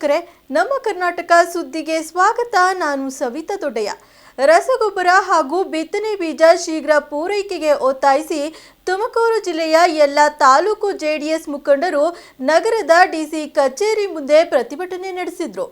ವೀಕ್ಷಕರೇ, ನಮ್ಮ ಕರ್ನಾಟಕ ಸುದ್ದಿಗೆ ಸ್ವಾಗತ. ನಾನು ಸವಿತಾ ದೊಡ್ಡಯ್ಯ. ರಸಗೊಬ್ಬರ ಹಾಗೂ ಬಿತ್ತನೆ ಬೀಜ ಶೀಘ್ರ ಪೂರೈಕೆಗೆ ಒತ್ತಾಯಿಸಿ ತುಮಕೂರು ಜಿಲ್ಲೆಯ ಎಲ್ಲ ತಾಲೂಕು ಜೆಡಿಎಸ್ ಮುಖಂಡರು ನಗರದ ಡಿಸಿ ಕಚೇರಿ ಮುಂದೆ ಪ್ರತಿಭಟನೆ ನಡೆಸಿದರು.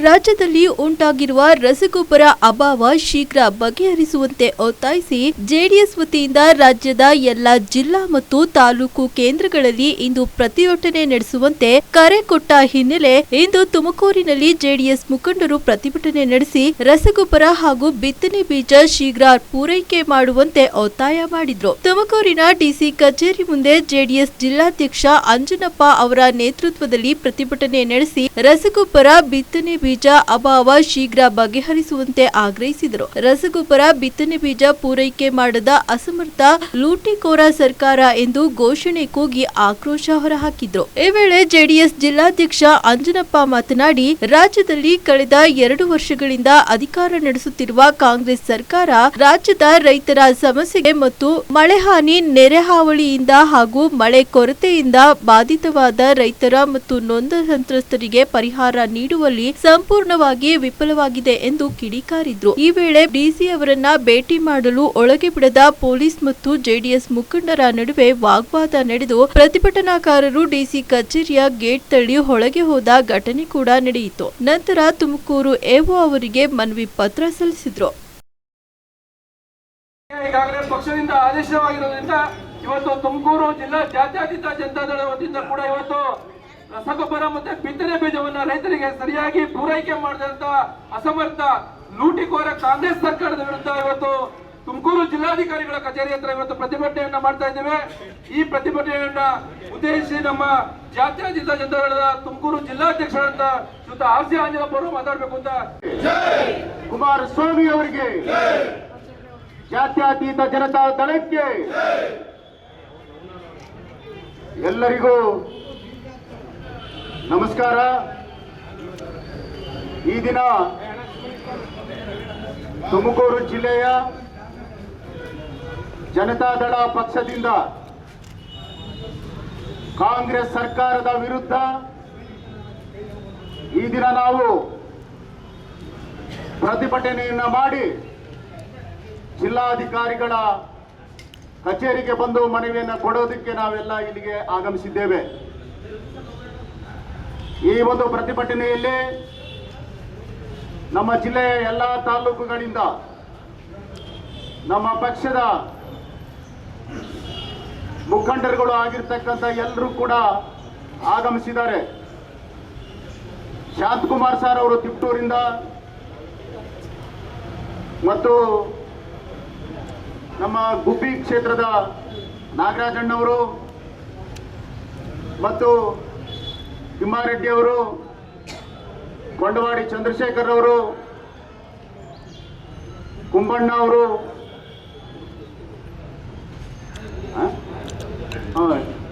ರಾಜ್ಯದಲ್ಲಿ ಉಂಟಾಗಿರುವ ರಸಗೊಬ್ಬರ ಅಭಾವ ಶೀಘ್ರ ಬಗೆಹರಿಸುವಂತೆ ಒತ್ತಾಯಿಸಿ ಜೆಡಿಎಸ್ ವತಿಯಿಂದ ರಾಜ್ಯದ ಎಲ್ಲ ಜಿಲ್ಲಾ ಮತ್ತು ತಾಲೂಕು ಕೇಂದ್ರಗಳಲ್ಲಿ ಇಂದು ಪ್ರತಿಭಟನೆ ನಡೆಸುವಂತೆ ಕರೆ ಕೊಟ್ಟ ಹಿನ್ನೆಲೆ ಇಂದು ತುಮಕೂರಿನಲ್ಲಿ ಜೆಡಿಎಸ್ ಮುಖಂಡರು ಪ್ರತಿಭಟನೆ ನಡೆಸಿ ರಸಗೊಬ್ಬರ ಹಾಗೂ ಬಿತ್ತನೆ ಬೀಜ ಶೀಘ್ರ ಪೂರೈಕೆ ಮಾಡುವಂತೆ ಒತ್ತಾಯ ಮಾಡಿದ್ರು. ತುಮಕೂರಿನ ಡಿಸಿ ಕಚೇರಿ ಮುಂದೆ ಜೆಡಿಎಸ್ ಜಿಲ್ಲಾಧ್ಯಕ್ಷ ಅಂಜನಪ್ಪ ಅವರ ನೇತೃತ್ವದಲ್ಲಿ ಪ್ರತಿಭಟನೆ ನಡೆಸಿ ರಸಗೊಬ್ಬರ ಬಿತ್ತನೆ ಬೀಜ ಅಭಾವ ಶೀಘ್ರ ಬಗೆಹರಿಸುವಂತೆ ಆಗ್ರಹಿಸಿದರು. ರಸಗೊಬ್ಬರ ಬಿತ್ತನೆ ಬೀಜ ಪೂರೈಕೆ ಮಾಡದ ಅಸಮರ್ಥ ಲೂಟಿಕೋರ ಸರ್ಕಾರ ಎಂದು ಘೋಷಣೆ ಕೂಗಿ ಆಕ್ರೋಶ ಹೊರಹಾಕಿದ್ರು. ಈ ವೇಳೆ ಜೆಡಿಎಸ್ ಜಿಲ್ಲಾಧ್ಯಕ್ಷ ಅಂಜನಪ್ಪ ಮಾತನಾಡಿ, ರಾಜ್ಯದಲ್ಲಿ ಕಳೆದ 2 ವರ್ಷಗಳಿಂದ ಅಧಿಕಾರ ನಡೆಸುತ್ತಿರುವ ಕಾಂಗ್ರೆಸ್ ಸರ್ಕಾರ ರಾಜ್ಯದ ರೈತರ ಸಮಸ್ಯೆಗೆ ಮತ್ತು ಮಳೆ ಹಾನಿ, ನೆರೆ ಹಾವಳಿಯಿಂದ ಹಾಗೂ ಮಳೆ ಕೊರತೆಯಿಂದ ಬಾಧಿತವಾದ ರೈತರ ಮತ್ತು ನೊಂದ ಸಂತ್ರಸ್ತರಿಗೆ ಪರಿಹಾರ ನೀಡುವಲ್ಲಿ ಸಂಪೂರ್ಣವಾಗಿ ವಿಫಲವಾಗಿದೆ ಎಂದು ಕಿಡಿಕಾರಿದ್ರು. ಈ ವೇಳೆ ಡಿಸಿ ಅವರನ್ನ ಭೇಟಿ ಮಾಡಲು ಒಳಗೆ ಬಿಡದ ಪೊಲೀಸ್ ಮತ್ತು ಜೆಡಿಎಸ್ ಮುಖಂಡರ ನಡುವೆ ವಾಗ್ವಾದ ನಡೆದು ಪ್ರತಿಭಟನಾಕಾರರು ಡಿಸಿ ಕಚೇರಿಯ ಗೇಟ್ ತಳ್ಳಿ ಒಳಗೆ ಹೋದ ಘಟನೆ ಕೂಡ ನಡೆಯಿತು. ನಂತರ ತುಮಕೂರು ಎಒ ಅವರಿಗೆ ಮನವಿ ಪತ್ರ ಸಲ್ಲಿಸಿದ್ರು. ಈಗಾಗಲೇ ಪಕ್ಷದಿಂದ ಆದೇಶವಾಗಿರುವುದರಿಂದ ಇವತ್ತು ತುಮಕೂರು ಜಿಲ್ಲಾ ಜಾತ್ಯತೀತ ಜನತಾದಳ ವತಿಯಿಂದ ಕೂಡ ಇವತ್ತು ರಸಗೊಬ್ಬರ ಮತ್ತೆ ಬಿತ್ತನೆ ಬೀಜವನ್ನ ರೈತರಿಗೆ ಸರಿಯಾಗಿ ಪೂರೈಕೆ ಮಾಡಿದಂತ ಅಸಮರ್ಥ ಲೂಟಿಕೋರ ಕಾಂಗ್ರೆಸ್ ಸರ್ಕಾರದ ವಿರುದ್ಧ ಇವತ್ತು ತುಮಕೂರು ಜಿಲ್ಲಾಧಿಕಾರಿಗಳ ಕಚೇರಿ ಹತ್ರ ಇವತ್ತು ಪ್ರತಿಭಟನೆಯನ್ನ ಮಾಡ್ತಾ ಇದ್ದೇವೆ. ಈ ಪ್ರತಿಭಟನೆಯನ್ನ ಉದ್ದೇಶಿಸಿ ನಮ್ಮ ಜಾತ್ಯತೀತ ಜನತಾದಳದ ತುಮಕೂರು ಜಿಲ್ಲಾಧ್ಯಕ್ಷರಾದ ಶ್ರೀಯುತ ಆರ್ಸಿ ಆಂಜನಪ್ಪ ಅವರು ಮಾತಾಡಬೇಕು ಅಂತ. ಕುಮಾರಸ್ವಾಮಿ ಅವರಿಗೆ, ಜಾತ್ಯತೀತ ಜನತಾ ದಳಕ್ಕೆ, ಎಲ್ಲರಿಗೂ ನಮಸ್ಕಾರ. ಈ ದಿನ ತುಮಕೂರು ಜಿಲ್ಲೆಯ ಜನತಾದಳ ಪಕ್ಷದಿಂದ ಕಾಂಗ್ರೆಸ್ ಸರ್ಕಾರದ ವಿರುದ್ಧ ಈ ದಿನ ನಾವು ಪ್ರತಿಭಟನೆಯನ್ನ ಮಾಡಿ ಜಿಲ್ಲಾಧಿಕಾರಿಗಳ ಕಚೇರಿಗೆ ಬಂದು ಮನವಿಯನ್ನು ಕೊಡೋದಕ್ಕೆ ನಾವೆಲ್ಲ ಇಲ್ಲಿಗೆ ಆಗಮಿಸಿದ್ದೇವೆ. ಈ ಒಂದು ಪ್ರತಿಭಟನೆಯಲ್ಲಿ ನಮ್ಮ ಜಿಲ್ಲೆಯ ಎಲ್ಲ ತಾಲೂಕುಗಳಿಂದ ನಮ್ಮ ಪಕ್ಷದ ಮುಖಂಡರುಗಳು ಆಗಿರ್ತಕ್ಕಂಥ ಎಲ್ಲರೂ ಕೂಡ ಆಗಮಿಸಿದ್ದಾರೆ. ಶಾಂತಕುಮಾರ್ ಸರ್ ಅವರು ತಿಪ್ಟೂರಿಂದ ಮತ್ತು ನಮ್ಮ ಗುಬ್ಬಿ ಕ್ಷೇತ್ರದ ನಾಗರಾಜಣ್ಣವರು ಮತ್ತು ತಿಮ್ಮಾರೆಡ್ಡಿ ಅವರು, ಕೊಂಡವಾಡಿ ಚಂದ್ರಶೇಖರ್ ಅವರು, ಕುಂಬಣ್ಣ ಅವರು,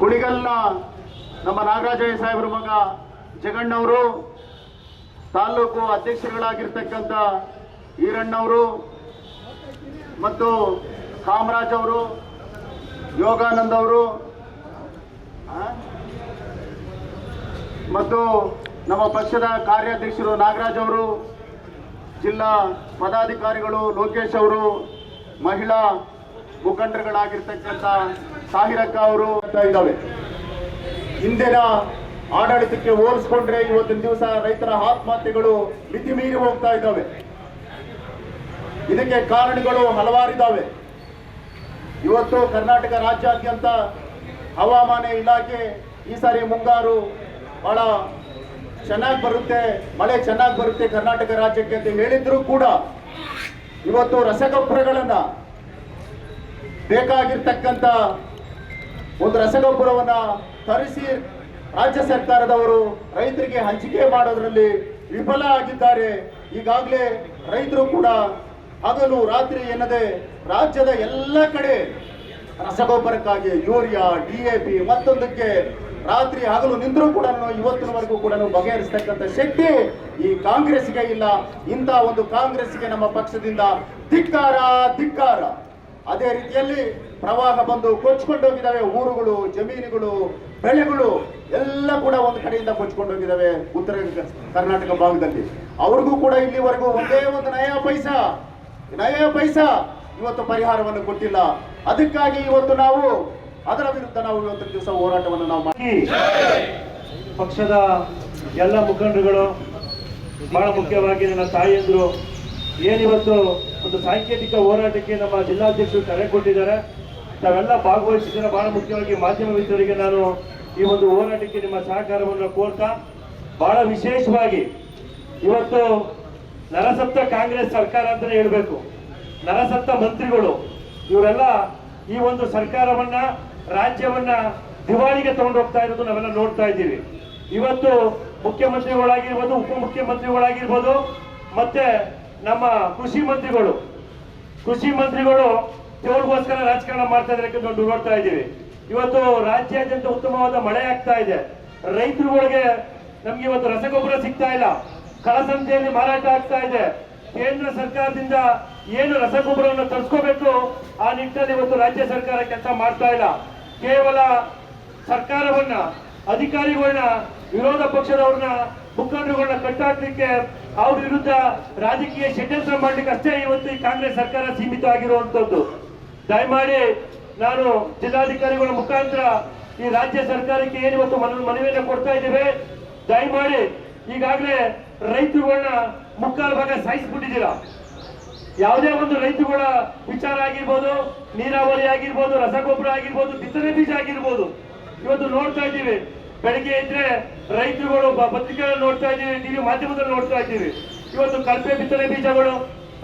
ಕುಣಿಗಲ್ನ ನಮ್ಮ ನಾಗರಾಜಯ್ಯ ಸಾಹೇಬ್ರ ಮಗ ಜಗಣ್ಣವರು, ತಾಲೂಕು ಅಧ್ಯಕ್ಷರುಗಳಾಗಿರ್ತಕ್ಕಂಥ ಈರಣ್ಣವರು ಮತ್ತು ಕಾಮರಾಜ್ ಅವರು, ಯೋಗಾನಂದ್ ಅವರು ಮತ್ತು ನಮ್ಮ ಪಕ್ಷದ ಕಾರ್ಯಾಧ್ಯಕ್ಷರು ನಾಗರಾಜ್ ಅವರು, ಜಿಲ್ಲಾ ಪದಾಧಿಕಾರಿಗಳು ಲೋಕೇಶ್ ಅವರು, ಮಹಿಳಾ ಮುಖಂಡರುಗಳಾಗಿರ್ತಕ್ಕಂಥ ಸಾಹಿರಕ್ಕ ಅವರು ಇದ್ದಾವೆ. ಹಿಂದಿನ ಆಡಳಿತಕ್ಕೆ ಹೋಲಿಸ್ಕೊಂಡ್ರೆ ಇವತ್ತಿನ ದಿವಸ ರೈತರ ಆತ್ಮಹತ್ಯೆಗಳು ಮಿತಿ ಮೀರಿ ಹೋಗ್ತಾ ಇದ್ದಾವೆ. ಇದಕ್ಕೆ ಕಾರಣಗಳು ಹಲವಾರಿದ್ದಾವೆ. ಇವತ್ತು ಕರ್ನಾಟಕ ರಾಜ್ಯಾದ್ಯಂತ ಹವಾಮಾನ ಇಲಾಖೆ ಈ ಸಾರಿ ಮುಂಗಾರು ಬಹಳ ಚೆನ್ನಾಗಿ ಬರುತ್ತೆ, ಮಳೆ ಚೆನ್ನಾಗಿ ಬರುತ್ತೆ ಕರ್ನಾಟಕ ರಾಜ್ಯಕ್ಕೆ ಅಂತ ಹೇಳಿದ್ರು ಕೂಡ ಇವತ್ತು ರಸಗೊಬ್ಬರಗಳನ್ನ ಬೇಕಾಗಿರ್ತಕ್ಕಂಥ ಒಂದು ರಸಗೊಬ್ಬರವನ್ನ ತರಿಸಿ ರಾಜ್ಯ ಸರ್ಕಾರದವರು ರೈತರಿಗೆ ಹಂಚಿಕೆ ಮಾಡೋದ್ರಲ್ಲಿ ವಿಫಲ ಆಗಿದ್ದಾರೆ. ಈಗಾಗಲೇ ರೈತರು ಕೂಡ ಹಗಲು ರಾತ್ರಿ ಎನ್ನದೆ ರಾಜ್ಯದ ಎಲ್ಲ ಕಡೆ ರಸಗೊಬ್ಬರಕ್ಕಾಗಿ ಯೂರಿಯಾ, DAP ಮತ್ತೊಂದಕ್ಕೆ ರಾತ್ರಿ ಹಗಲು ನಿಂತರೂ ಕೂಡ ಇವತ್ತಿನವರೆಗೂ ಕೂಡ ಬಗೆಹರಿಸತಕ್ಕಂಥ ಶಕ್ತಿ ಈ ಕಾಂಗ್ರೆಸ್ಗೆ ಇಲ್ಲ. ಇಂಥ ಒಂದು ಕಾಂಗ್ರೆಸ್ಗೆ ನಮ್ಮ ಪಕ್ಷದಿಂದ ಧಿಕ್ಕಾರ ಧಿಕ್ಕಾರ. ಅದೇ ರೀತಿಯಲ್ಲಿ ಪ್ರವಾಹ ಬಂದು ಕೊಚ್ಚಿಕೊಂಡು ಹೋಗಿದ್ದಾವೆ ಊರುಗಳು, ಜಮೀನುಗಳು, ಬೆಳೆಗಳು ಎಲ್ಲ ಕೂಡ ಒಂದು ಕಡೆಯಿಂದ ಕೊಚ್ಕೊಂಡು ಹೋಗಿದ್ದಾವೆ ಉತ್ತರ ಕರ್ನಾಟಕ ಭಾಗದಲ್ಲಿ. ಅವ್ರಿಗೂ ಕೂಡ ಇಲ್ಲಿವರೆಗೂ ಒಂದೇ ಒಂದು ನಯ ಪೈಸಾ ಇವತ್ತು ಪರಿಹಾರವನ್ನು ಕೊಟ್ಟಿಲ್ಲ. ಅದಕ್ಕಾಗಿ ಇವತ್ತು ನಾವು ಅದರ ವಿರುದ್ಧ ನಾವು ಇವತ್ತು ದಿವಸ ಹೋರಾಟವನ್ನು ನಾವು ಮಾಡಿ ಪಕ್ಷದ ಎಲ್ಲ ಮುಖಂಡರುಗಳು, ಬಹಳ ಮುಖ್ಯವಾಗಿ ನನ್ನ ತಾಯಿಯಂದ್ರು ಏನಿವತ್ತು ಒಂದು ಸಾಂಕೇತಿಕ ಹೋರಾಟಕ್ಕೆ ನಮ್ಮ ಜಿಲ್ಲಾಧ್ಯಕ್ಷರು ಕರೆ ಕೊಟ್ಟಿದ್ದಾರೆ, ತಾವೆಲ್ಲ ಭಾಗವಹಿಸಿದ್ದಾರೆ. ಬಹಳ ಮುಖ್ಯವಾಗಿ ಮಾಧ್ಯಮ ಮಿತ್ರರಿಗೆ ನಾನು ಈ ಒಂದು ಹೋರಾಟಕ್ಕೆ ನಿಮ್ಮ ಸಹಕಾರವನ್ನು ಕೋರ್ತಾ, ಬಹಳ ವಿಶೇಷವಾಗಿ ಇವತ್ತು ನರಸಪ್ತ ಕಾಂಗ್ರೆಸ್ ಸರ್ಕಾರ ಅಂತಲೇ ಹೇಳ್ಬೇಕು. ನರಸಪ್ತ ಮಂತ್ರಿಗಳು ಇವರೆಲ್ಲ ಈ ಒಂದು ಸರ್ಕಾರವನ್ನ, ರಾಜ್ಯವನ್ನ ದಿವಾಳಿಗೆ ತಗೊಂಡು ಹೋಗ್ತಾ ಇರೋದು ನಾವೆಲ್ಲ ನೋಡ್ತಾ ಇದ್ದೀವಿ. ಇವತ್ತು ಮುಖ್ಯಮಂತ್ರಿಗಳಾಗಿರ್ಬೋದು, ಉಪಮುಖ್ಯಮಂತ್ರಿಗಳಾಗಿರ್ಬೋದು, ಮತ್ತೆ ನಮ್ಮ ಕೃಷಿ ಮಂತ್ರಿಗಳು ದೇವ್ರಿಗೋಸ್ಕರ ರಾಜಕಾರಣ ಮಾಡ್ತಾ ಇದ್ದಾರೆ ಅಂತ ನೋಡ್ತಾ ಇದ್ದೀವಿ. ಇವತ್ತು ರಾಜ್ಯಾದ್ಯಂತ ಉತ್ತಮವಾದ ಮಳೆ ಆಗ್ತಾ ಇದೆ. ರೈತರುಗಳಿಗೆ ನಮ್ಗೆ ಇವತ್ತು ರಸಗೊಬ್ಬರ ಸಿಗ್ತಾ ಇಲ್ಲ, ಕಳಸಂತೆಯಲ್ಲಿ ಮಾರಾಟ ಆಗ್ತಾ ಇದೆ. ಕೇಂದ್ರ ಸರ್ಕಾರದಿಂದ ಏನು ರಸಗೊಬ್ಬರವನ್ನು ತರಿಸ್ಕೋಬೇಕು ಆ ನಿಟ್ಟಿನಲ್ಲಿ ಇವತ್ತು ರಾಜ್ಯ ಸರ್ಕಾರ ಕೆಲಸ ಮಾಡ್ತಾ ಇಲ್ಲ. ಕೇವಲ ಸರ್ಕಾರವನ್ನ, ಅಧಿಕಾರಿಗಳನ್ನ, ವಿರೋಧ ಪಕ್ಷದವ್ರನ್ನ, ಮುಖಂಡರುಗಳನ್ನ ಕಟ್ಟಾಕ್ಲಿಕ್ಕೆ, ಅವ್ರ ವಿರುದ್ಧ ರಾಜಕೀಯ ಷಡ್ಯಂತ್ರ ಮಾಡ್ಲಿಕ್ಕೆ ಅಷ್ಟೇ ಇವತ್ತು ಈ ಕಾಂಗ್ರೆಸ್ ಸರ್ಕಾರ ಸೀಮಿತ ಆಗಿರುವಂತದ್ದು. ದಯಮಾಡಿ ನಾನು ಜಿಲ್ಲಾಧಿಕಾರಿಗಳ ಮುಖಾಂತರ ಈ ರಾಜ್ಯ ಸರ್ಕಾರಕ್ಕೆ ಏನಿವತ್ತು ಮನವಿಯನ್ನು ಕೊಡ್ತಾ ಇದ್ದೇವೆ, ದಯಮಾಡಿ ಈಗಾಗಲೇ ರೈತರುಗಳನ್ನ ಮುಕ್ಕಾಲು ಭಾಗ ಸಾಯಿಸ್ಬಿಟ್ಟಿದ್ದೀರಾ. ಯಾವುದೇ ಒಂದು ರೈತರುಗಳ ವಿಚಾರ ಆಗಿರ್ಬೋದು, ನೀರಾವರಿ ಆಗಿರ್ಬೋದು, ರಸಗೊಬ್ಬರ ಆಗಿರ್ಬೋದು, ಬಿತ್ತನೆ ಬೀಜ ಆಗಿರ್ಬೋದು, ಇವತ್ತು ನೋಡ್ತಾ ಇದ್ದೀವಿ. ಬೆಳಿಗ್ಗೆ ಇದ್ರೆ ರೈತರುಗಳು ಪತ್ರಿಕೆಗಳಲ್ಲಿ ನೋಡ್ತಾ ಇದ್ದೀವಿ, ಟಿವಿ ಮಾಧ್ಯಮದಲ್ಲಿ ನೋಡ್ತಾ ಇದ್ದೀವಿ. ಇವತ್ತು ಕಳಪೆ ಬಿತ್ತನೆ ಬೀಜಗಳು,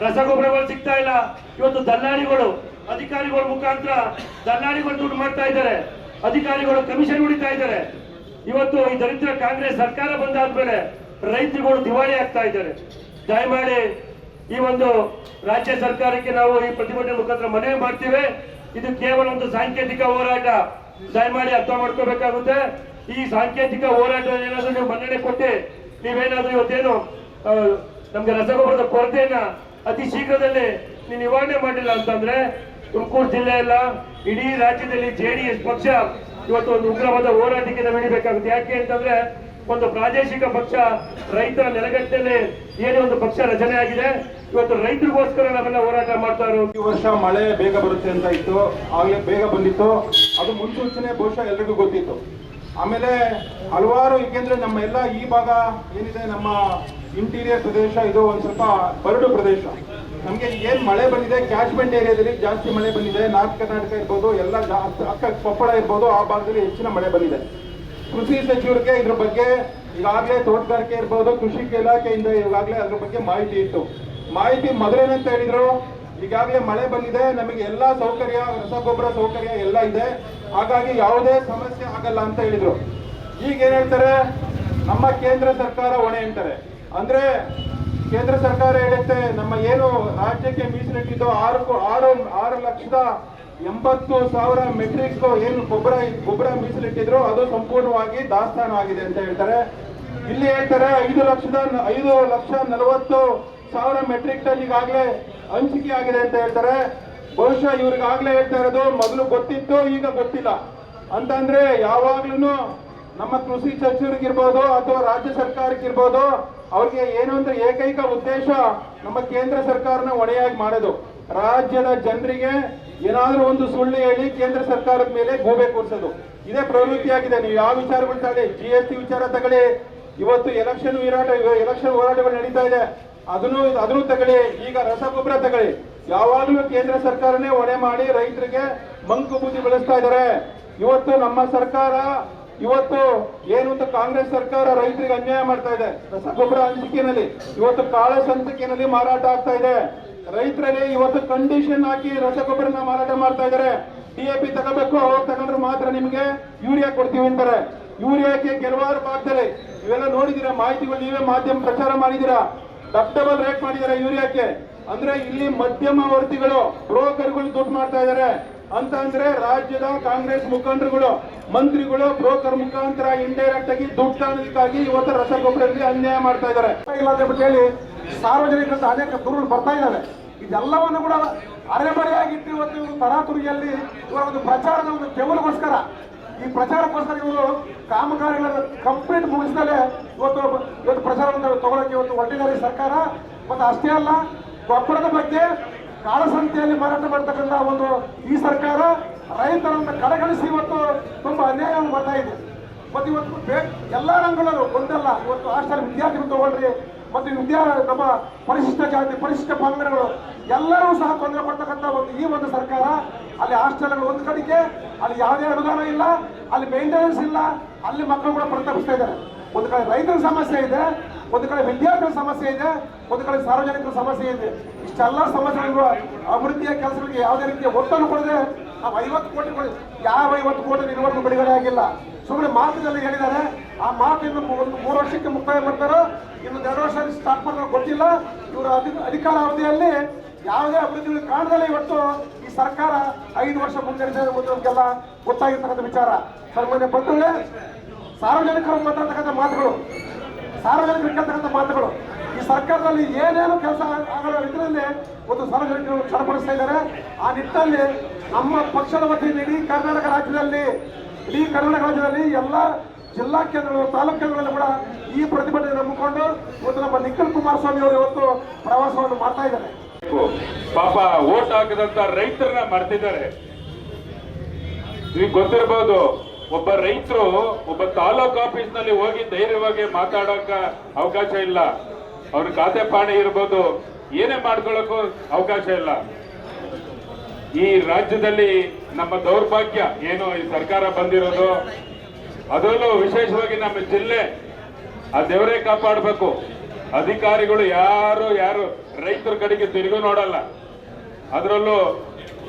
ರಸಗೊಬ್ಬರಗಳು ಸಿಗ್ತಾ ಇಲ್ಲ. ಇವತ್ತು ದಲ್ಲಾಳಿಗಳು, ಅಧಿಕಾರಿಗಳ ಮುಖಾಂತರ ದಲ್ಲಾಳಿಗಳು ದುಡ್ಡು ಮಾಡ್ತಾ ಇದ್ದಾರೆ, ಅಧಿಕಾರಿಗಳು ಕಮಿಷನ್ ಹೊಡಿತಾ ಇದ್ದಾರೆ. ಇವತ್ತು ಈ ದರಿದ್ರ ಕಾಂಗ್ರೆಸ್ ಸರ್ಕಾರ ಬಂದಾದ್ಮೇಲೆ ರೈತರುಗಳು ದಿವಾಳಿ ಆಗ್ತಾ ಇದ್ದಾರೆ. ದಯಮಾಡಿ ಈ ಒಂದು ರಾಜ್ಯ ಸರ್ಕಾರಕ್ಕೆ ನಾವು ಈ ಪ್ರತಿಭಟನೆ ಮುಖಾಂತರ ಮನವಿ ಮಾಡ್ತೀವಿ. ಇದು ಕೇವಲ ಒಂದು ಸಾಂಕೇತಿಕ ಹೋರಾಟ, ದಯಮಾಡಿ ಅರ್ಥ ಮಾಡ್ಕೋಬೇಕಾಗುತ್ತೆ. ಈ ಸಾಂಕೇತಿಕ ಹೋರಾಟ ಏನಾದ್ರೂ ನೀವು ಮನ್ನಣೆ ಕೊಟ್ಟು ನೀವೇನಾದ್ರೂ ಇವತ್ತೇನು ನಮ್ಗೆ ರಸಗೊಬ್ಬರದ ಕೊರತೆಯನ್ನ ಅತಿ ಶೀಘ್ರದಲ್ಲಿ ನೀವು ನಿವಾರಣೆ ಮಾಡಿಲ್ಲ ಅಂತಂದ್ರೆ ತುಮಕೂರು ಜಿಲ್ಲೆ ಅಲ್ಲ, ಇಡೀ ರಾಜ್ಯದಲ್ಲಿ JDS ಪಕ್ಷ ಇವತ್ತು ಒಂದು ಉಗ್ರವಾದ ಹೋರಾಟಕ್ಕೆ ನಡೀಬೇಕಾಗುತ್ತೆ. ಯಾಕೆ ಅಂತಂದ್ರೆ ಒಂದು ಪ್ರಾದೇಶಿಕ ಪಕ್ಷ ರೈತರ ನೆಲಗಟ್ಟಲ್ಲಿ ಏನೇ ಒಂದು ಪಕ್ಷ ರಚನೆ ಆಗಿದೆ. ಇವತ್ತು ರೈತರಿಗೋಸ್ಕರ ನಾವೆಲ್ಲ ಹೋರಾಟ ಮಾಡ್ತಾ ಇರೋದು. ಈ ವರ್ಷ ಮಳೆ ಬೇಗ ಬರುತ್ತೆ ಅಂತ ಇತ್ತು, ಆಗ್ಲೇ ಬೇಗ ಬಂದಿತ್ತು. ಅದು ಮುನ್ಸೂಚನೆ ಬಹುಶಃ ಎಲ್ರಿಗೂ ಗೊತ್ತಿತ್ತು. ಆಮೇಲೆ ಹಲವಾರು, ಏಕೆಂದ್ರೆ ನಮ್ಮ ಎಲ್ಲ ಈ ಭಾಗ ಏನಿದೆ ನಮ್ಮ ಇಂಟೀರಿಯರ್ ಪ್ರದೇಶ, ಇದು ಒಂದು ಸ್ವಲ್ಪ ಬರಡು ಪ್ರದೇಶ. ನಮಗೆ ಏನ್ ಮಳೆ ಬಂದಿದೆ, ಕ್ಯಾಚ್ಮೆಂಟ್ ಏರಿಯಾದಲ್ಲಿ ಜಾಸ್ತಿ ಮಳೆ ಬಂದಿದೆ. ನಾರ್ತ್ ಕರ್ನಾಟಕ ಇರ್ಬೋದು, ಎಲ್ಲ ಅಕ್ಕ ಕೊಪ್ಪಳ ಇರ್ಬೋದು, ಆ ಭಾಗದಲ್ಲಿ ಹೆಚ್ಚಿನ ಮಳೆ ಬಂದಿದೆ. ಕೃಷಿ ಸಚಿವರಿಗೆ ಇದ್ರ ಬಗ್ಗೆ ಈಗಾಗಲೇ ತೋಟಗಾರಿಕೆ ಇರ್ಬೋದು, ಕೃಷಿ ಇಲಾಖೆಯಿಂದ ಈಗಾಗಲೇ ಅದ್ರ ಬಗ್ಗೆ ಮಾಹಿತಿ ಇತ್ತು. ಮಾಹಿತಿ ಮೊದಲೇನಂತ ಹೇಳಿದ್ರು, ಈಗಾಗಲೇ ಮಳೆ ಬಂದಿದೆ, ನಮಗೆ ಎಲ್ಲಾ ಸೌಕರ್ಯ, ರಸಗೊಬ್ಬರ ಸೌಕರ್ಯ ಎಲ್ಲ ಇದೆ, ಹಾಗಾಗಿ ಯಾವುದೇ ಸಮಸ್ಯೆ ಆಗಲ್ಲ ಅಂತ ಹೇಳಿದ್ರು. ಈಗ ಏನ್ ಹೇಳ್ತಾರೆ, ನಮ್ಮ ಕೇಂದ್ರ ಸರ್ಕಾರ ಹೊಣೆ ಅಂತಾರೆ. ಅಂದ್ರೆ ಕೇಂದ್ರ ಸರ್ಕಾರ ಹೇಳುತ್ತೆ, ನಮ್ಮ ಏನು ರಾಜ್ಯಕ್ಕೆ ಮೀಸಲಿಟ್ಟಿದ್ದು 6,80,000 ಮೆಟ್ರಿಕ್ ಏನು ಗೊಬ್ಬರ ಮೀಸಲಿಟ್ಟಿದ್ರು ಅದು ಸಂಪೂರ್ಣವಾಗಿ ದಾಸ್ತಾನು ಆಗಿದೆ ಅಂತ ಹೇಳ್ತಾರೆ. ಇಲ್ಲಿ ಹೇಳ್ತಾರೆ 5,40,000 ಮೆಟ್ರಿಕ್ ಟನ್ ಈಗಾಗಲೇ ಹಂಚಿಕೆ ಆಗಿದೆ ಅಂತ ಹೇಳ್ತಾರೆ. ಬಹುಶಃ ಇವ್ರಿಗಾಗಲೇ ಹೇಳ್ತಾ ಇರೋದು ಮೊದಲು ಗೊತ್ತಿತ್ತು, ಈಗ ಗೊತ್ತಿಲ್ಲ ಅಂತಂದ್ರೆ ಯಾವಾಗ್ಲೂ ನಮ್ಮ ಕೃಷಿ ಸಚಿವರಿಗಿರ್ಬೋದು ಅಥವಾ ರಾಜ್ಯ ಸರ್ಕಾರಕ್ಕಿರ್ಬೋದು, ಅವ್ರಿಗೆ ಏನು ಅಂದ್ರೆ ಏಕೈಕ ಉದ್ದೇಶ ನಮ್ಮ ಕೇಂದ್ರ ಸರ್ಕಾರನ ಹೊಣೆಯಾಗಿ ಮಾಡೋದು. ರಾಜ್ಯದ ಜನರಿಗೆ ಏನಾದ್ರೂ ಒಂದು ಸುಳ್ಳು ಹೇಳಿ ಕೇಂದ್ರ ಸರ್ಕಾರದ ಮೇಲೆ ಗೂಬೆ ಕೂರಿಸೋದು, ಇದೇ ಪ್ರವೃತ್ತಿ ಆಗಿದೆ. ನೀವು ಯಾವ ವಿಚಾರಗಳು ತಗೊಳ್ಳಿ, GST ವಿಚಾರ ತಗೊಳ್ಳಿ, ಇವತ್ತು ಎಲೆಕ್ಷನ್ ಹೋರಾಟಗಳು ನಡೀತಾ ಇದೆ, ಅದನ್ನು ತಗೊಳ್ಳಿ, ಈಗ ರಸಗೊಬ್ಬರ ತಗೊಳ್ಳಿ, ಯಾವಾಗಲೂ ಕೇಂದ್ರ ಸರ್ಕಾರನೇ ಹೊಣೆ ಮಾಡಿ ರೈತರಿಗೆ ಮಂಕು ಬೂದಿ ಬೆಳೆಸ್ತಾ ಇದ್ದಾರೆ. ಇವತ್ತು ನಮ್ಮ ಸರ್ಕಾರ ಇವತ್ತು ಏನು ಅಂತ ಕಾಂಗ್ರೆಸ್ ಸರ್ಕಾರ ರೈತರಿಗೆ ಅನ್ಯಾಯ ಮಾಡ್ತಾ ಇದೆ. ರಸಗೊಬ್ಬರ ಹಂಚಿಕೆಯಲ್ಲಿ ಇವತ್ತು ಕಾಳ ಸಂಚಿಕೆಯಲ್ಲಿ ಮಾರಾಟ ಆಗ್ತಾ ಇದೆ. ರೈತರಲ್ಲಿ ಇವತ್ತು ಕಂಡೀಷನ್ ಹಾಕಿ ರಸಗೊಬ್ಬರನ ಮಾರಾಟ ಮಾಡ್ತಾ ಇದ್ದಾರೆ. DAP ತಗೋಬೇಕು, ಅವ್ರು ತಗೊಂಡ್ರೆ ಮಾತ್ರ ನಿಮಗೆ ಯೂರಿಯಾ ಕೊಡ್ತೀವಿ ಅಂತಾರೆ. ಯೂರಿಯಾಕ್ಕೆ ಕೆಲವಾರು ಭಾಗದಲ್ಲಿ ಇವೆಲ್ಲ ನೋಡಿದೀರಾ, ಮಾಹಿತಿಗಳು ನೀವೇ ಮಾಧ್ಯಮ ಪ್ರಚಾರ ಮಾಡಿದೀರಾ, ಡಬಲ್ ರೇಟ್ ಮಾಡಿದ್ದಾರೆ ಯೂರಿಯಾಕ್ಕೆ. ಅಂದ್ರೆ ಇಲ್ಲಿ ಮಧ್ಯಮ ವರ್ತಿಗಳು, ಬ್ರೋಕರ್ಗಳು ದುಡ್ಡು ಮಾಡ್ತಾ ಇದ್ದಾರೆ ಅಂತ. ಅಂದ್ರೆ ರಾಜ್ಯದ ಕಾಂಗ್ರೆಸ್ ಮುಖಂಡರುಗಳು, ಮಂತ್ರಿಗಳು ಬ್ರೋಕರ್ ಮುಖಾಂತರ ಇಂಡೈರೆಕ್ಟ್ ಆಗಿ ದುಡ್ಡು ತಾಣೋದಕ್ಕಾಗಿ ಇವತ್ತು ರಸಗೊಬ್ಬರದಲ್ಲಿ ಅನ್ಯಾಯ ಮಾಡ್ತಾ ಇದ್ದಾರೆ. ಹೇಳಿ ಸಾರ್ವಜನಿಕರಿಂದ ಅನೇಕ ದೂರುಗಳು ಬರ್ತಾ ಇದ್ದಾವೆ. ಇದೆಲ್ಲವನ್ನು ಕೂಡ ಅರೆಬರೆಯಾಗಿಟ್ಟು ಇವತ್ತು ಇವರು ತರಾತುರಿಯಲ್ಲಿ ಇವರ ಒಂದು ಪ್ರಚಾರದ ಒಂದು ಬೆವರಿಗೋಸ್ಕರ ಈ ಪ್ರಚಾರಕ್ಕೋಸ್ಕರ ಇವರು ಕಾಮಗಾರಿಗಳನ್ನು ಕಂಪ್ಲೀಟ್ ಮುಗಿಸಿದಲೇ ಇವತ್ತು ಪ್ರಚಾರವನ್ನು ತಗೊಳ್ಳೋಕೆ ಇವತ್ತು ಹೊರಟಿದ್ದಾರೆ ಈ ಸರ್ಕಾರ. ಮತ್ತು ಅಷ್ಟೇ ಅಲ್ಲ, ಗೊಬ್ಬರದ ಬಗ್ಗೆ ಕಾಳಸಂತೆಯಲ್ಲಿ ಮಾರಾಟ ಮಾಡ್ತಕ್ಕಂಥ ಒಂದು ಈ ಸರ್ಕಾರ ರೈತರನ್ನು ಕಡೆಗಣಿಸಿ ಇವತ್ತು ತುಂಬಾ ಅನ್ಯಾಯವನ್ನು ಮಾಡ್ತಾ ಇದೆ. ಮತ್ತು ಇವತ್ತು ಎಲ್ಲ ರಂಗಗಳಲ್ಲೂ ಒಂದಲ್ಲ, ಇವತ್ತು ಹಾಸ್ಟೆಲ್ ವಿದ್ಯಾರ್ಥಿಗಳು ತಗೊಳ್ರಿ, ಮತ್ತು ನಮ್ಮ ಪರಿಶಿಷ್ಟ ಜಾತಿ ಪರಿಶಿಷ್ಟ ಪಂಗಡಗಳು ಎಲ್ಲರೂ ಸಹ ತೊಂದರೆ ಕೊಡ್ತಕ್ಕಂಥ ಈ ಒಂದು ಸರ್ಕಾರ. ಅಲ್ಲಿ ಹಾಸ್ಟೆಲ್ಗಳು ಒಂದು ಕಡೆಗೆ, ಅಲ್ಲಿ ಯಾವುದೇ ಅನುದಾನ ಇಲ್ಲ, ಅಲ್ಲಿ ಮೇಂಟೆನೆನ್ಸ್ ಇಲ್ಲ, ಅಲ್ಲಿ ಮಕ್ಕಳು ಕೂಡ ಪ್ರತಾಪಿಸ್ತಾ ಇದ್ದಾರೆ. ಒಂದು ಕಡೆ ರೈತರ ಸಮಸ್ಯೆ ಇದೆ, ಒಂದು ಕಡೆ ವಿದ್ಯಾರ್ಥಿಗಳ ಸಮಸ್ಯೆ ಇದೆ, ಒಂದು ಕಡೆ ಸಾರ್ವಜನಿಕರ ಸಮಸ್ಯೆ ಇದೆ. ಇಷ್ಟೆಲ್ಲ ಸಮಸ್ಯೆಗಳು ಅಭಿವೃದ್ಧಿಯ ಕೆಲಸಗಳಿಗೆ ಯಾವುದೇ ರೀತಿಯ ಒತ್ತನ್ನು ಕೊಡದೆ ನಾವು 50 ಕೋಟಿ ಯಾವ 50 ಕೋಟಿ ಇದುವರೆಗೂ ಬಿಡುಗಡೆ ಆಗಿಲ್ಲ. ಸುಮ್ಮನೆ ಮಾತುಗಳಲ್ಲಿ ಹೇಳಿದ್ದಾರೆ. ಆ ಮಾತಿನ ಒಂದು 3 ವರ್ಷಕ್ಕೆ ಮುಕ್ತಾಯ ಮಾಡ್ತಾರೋ, ಇನ್ನು 2 ವರ್ಷ ಸ್ಟಾರ್ಟ್ ಮಾಡೋದು ಗೊತ್ತಿಲ್ಲ. ಇವರ ಅಧಿಕಾರ ಅವಧಿಯಲ್ಲಿ ಯಾವುದೇ ಅಭಿವೃದ್ಧಿ ಕಾರಣದಲ್ಲೇ ಇವತ್ತು ಈ ಸರ್ಕಾರ 5 ವರ್ಷ ಮುಂದುವರಿಸಿದೆ ಎಂಬುದು ನಮಗೆಲ್ಲ ಗೊತ್ತಾಗಿರ್ತಕ್ಕಂಥ ವಿಚಾರ. ಸಾಮಾನ್ಯ ಬಂಧುಗಳೇ, ಸಾರ್ವಜನಿಕರು ಮಾತಾಡ್ತಕ್ಕಂಥ ಮಾತುಗಳು, ಸಾರ್ವಜನಿಕರು ಕೇಳ್ತಕ್ಕಂಥ ಮಾತುಗಳು, ಈ ಸರ್ಕಾರದಲ್ಲಿ ಏನೇನು ಕೆಲಸ ಆಗೋ ಇದರಲ್ಲಿ ಒಂದು ಸಾರ್ವಜನಿಕರು ಚಡಪಡಿಸ್ತಾ ಇದ್ದಾರೆ. ಆ ನಿಟ್ಟಿನಲ್ಲಿ ನಮ್ಮ ಪಕ್ಷದ ವತಿಯಿಂದ ಇಡೀ ಕರ್ನಾಟಕ ರಾಜ್ಯದಲ್ಲಿ ಎಲ್ಲ ಜಿಲ್ಲಾ ಕೇಂದ್ರಗಳು, ತಾಲೂಕು ಕೇಂದ್ರಗಳಲ್ಲಿ ಕೂಡ ಈ ಪ್ರತಿಭಟನೆ ನಂಬಿಕೊಂಡು ಇವತ್ತು ನಮ್ಮ ನಿಖಿಲ್ ಕುಮಾರಸ್ವಾಮಿ ಅವರು ಇವತ್ತು ಪ್ರವಾಸವನ್ನು ಮಾಡ್ತಾ ಇದ್ದಾರೆ. ಪಾಪ ಓಟ್ ಹಾಕದಂತ ರೈತರನ್ನ ಮಾಡ್ತಿದ್ದಾರೆ. ನಿಮಗೆ ಗೊತ್ತಿರಬಹುದು, ಒಬ್ಬ ರೈತರು ಒಬ್ಬ ತಾಲೂಕು ಆಫೀಸ್ ನಲ್ಲಿ ಹೋಗಿ ಧೈರ್ಯವಾಗಿ ಮಾತಾಡೋಕ ಅವಕಾಶ ಇಲ್ಲ. ಅವ್ರ ಖಾತೆ ಪಾಣಿ ಇರ್ಬೋದು, ಏನೇ ಮಾಡ್ಕೊಳ್ಳೋಕ್ಕೂ ಅವಕಾಶ ಇಲ್ಲ. ಈ ರಾಜ್ಯದಲ್ಲಿ ನಮ್ಮ ದೌರ್ಭಾಗ್ಯ ಏನು ಈ ಸರ್ಕಾರ ಬಂದಿರೋದು, ಅದರಲ್ಲೂ ವಿಶೇಷವಾಗಿ ನಮ್ಮ ಜಿಲ್ಲೆ ಆ ದೇವರೇ ಕಾಪಾಡಬೇಕು. ಅಧಿಕಾರಿಗಳು ಯಾರು ರೈತರ ಕಡೆಗೆ ತಿರುಗಿ ನೋಡಲ್ಲ. ಅದರಲ್ಲೂ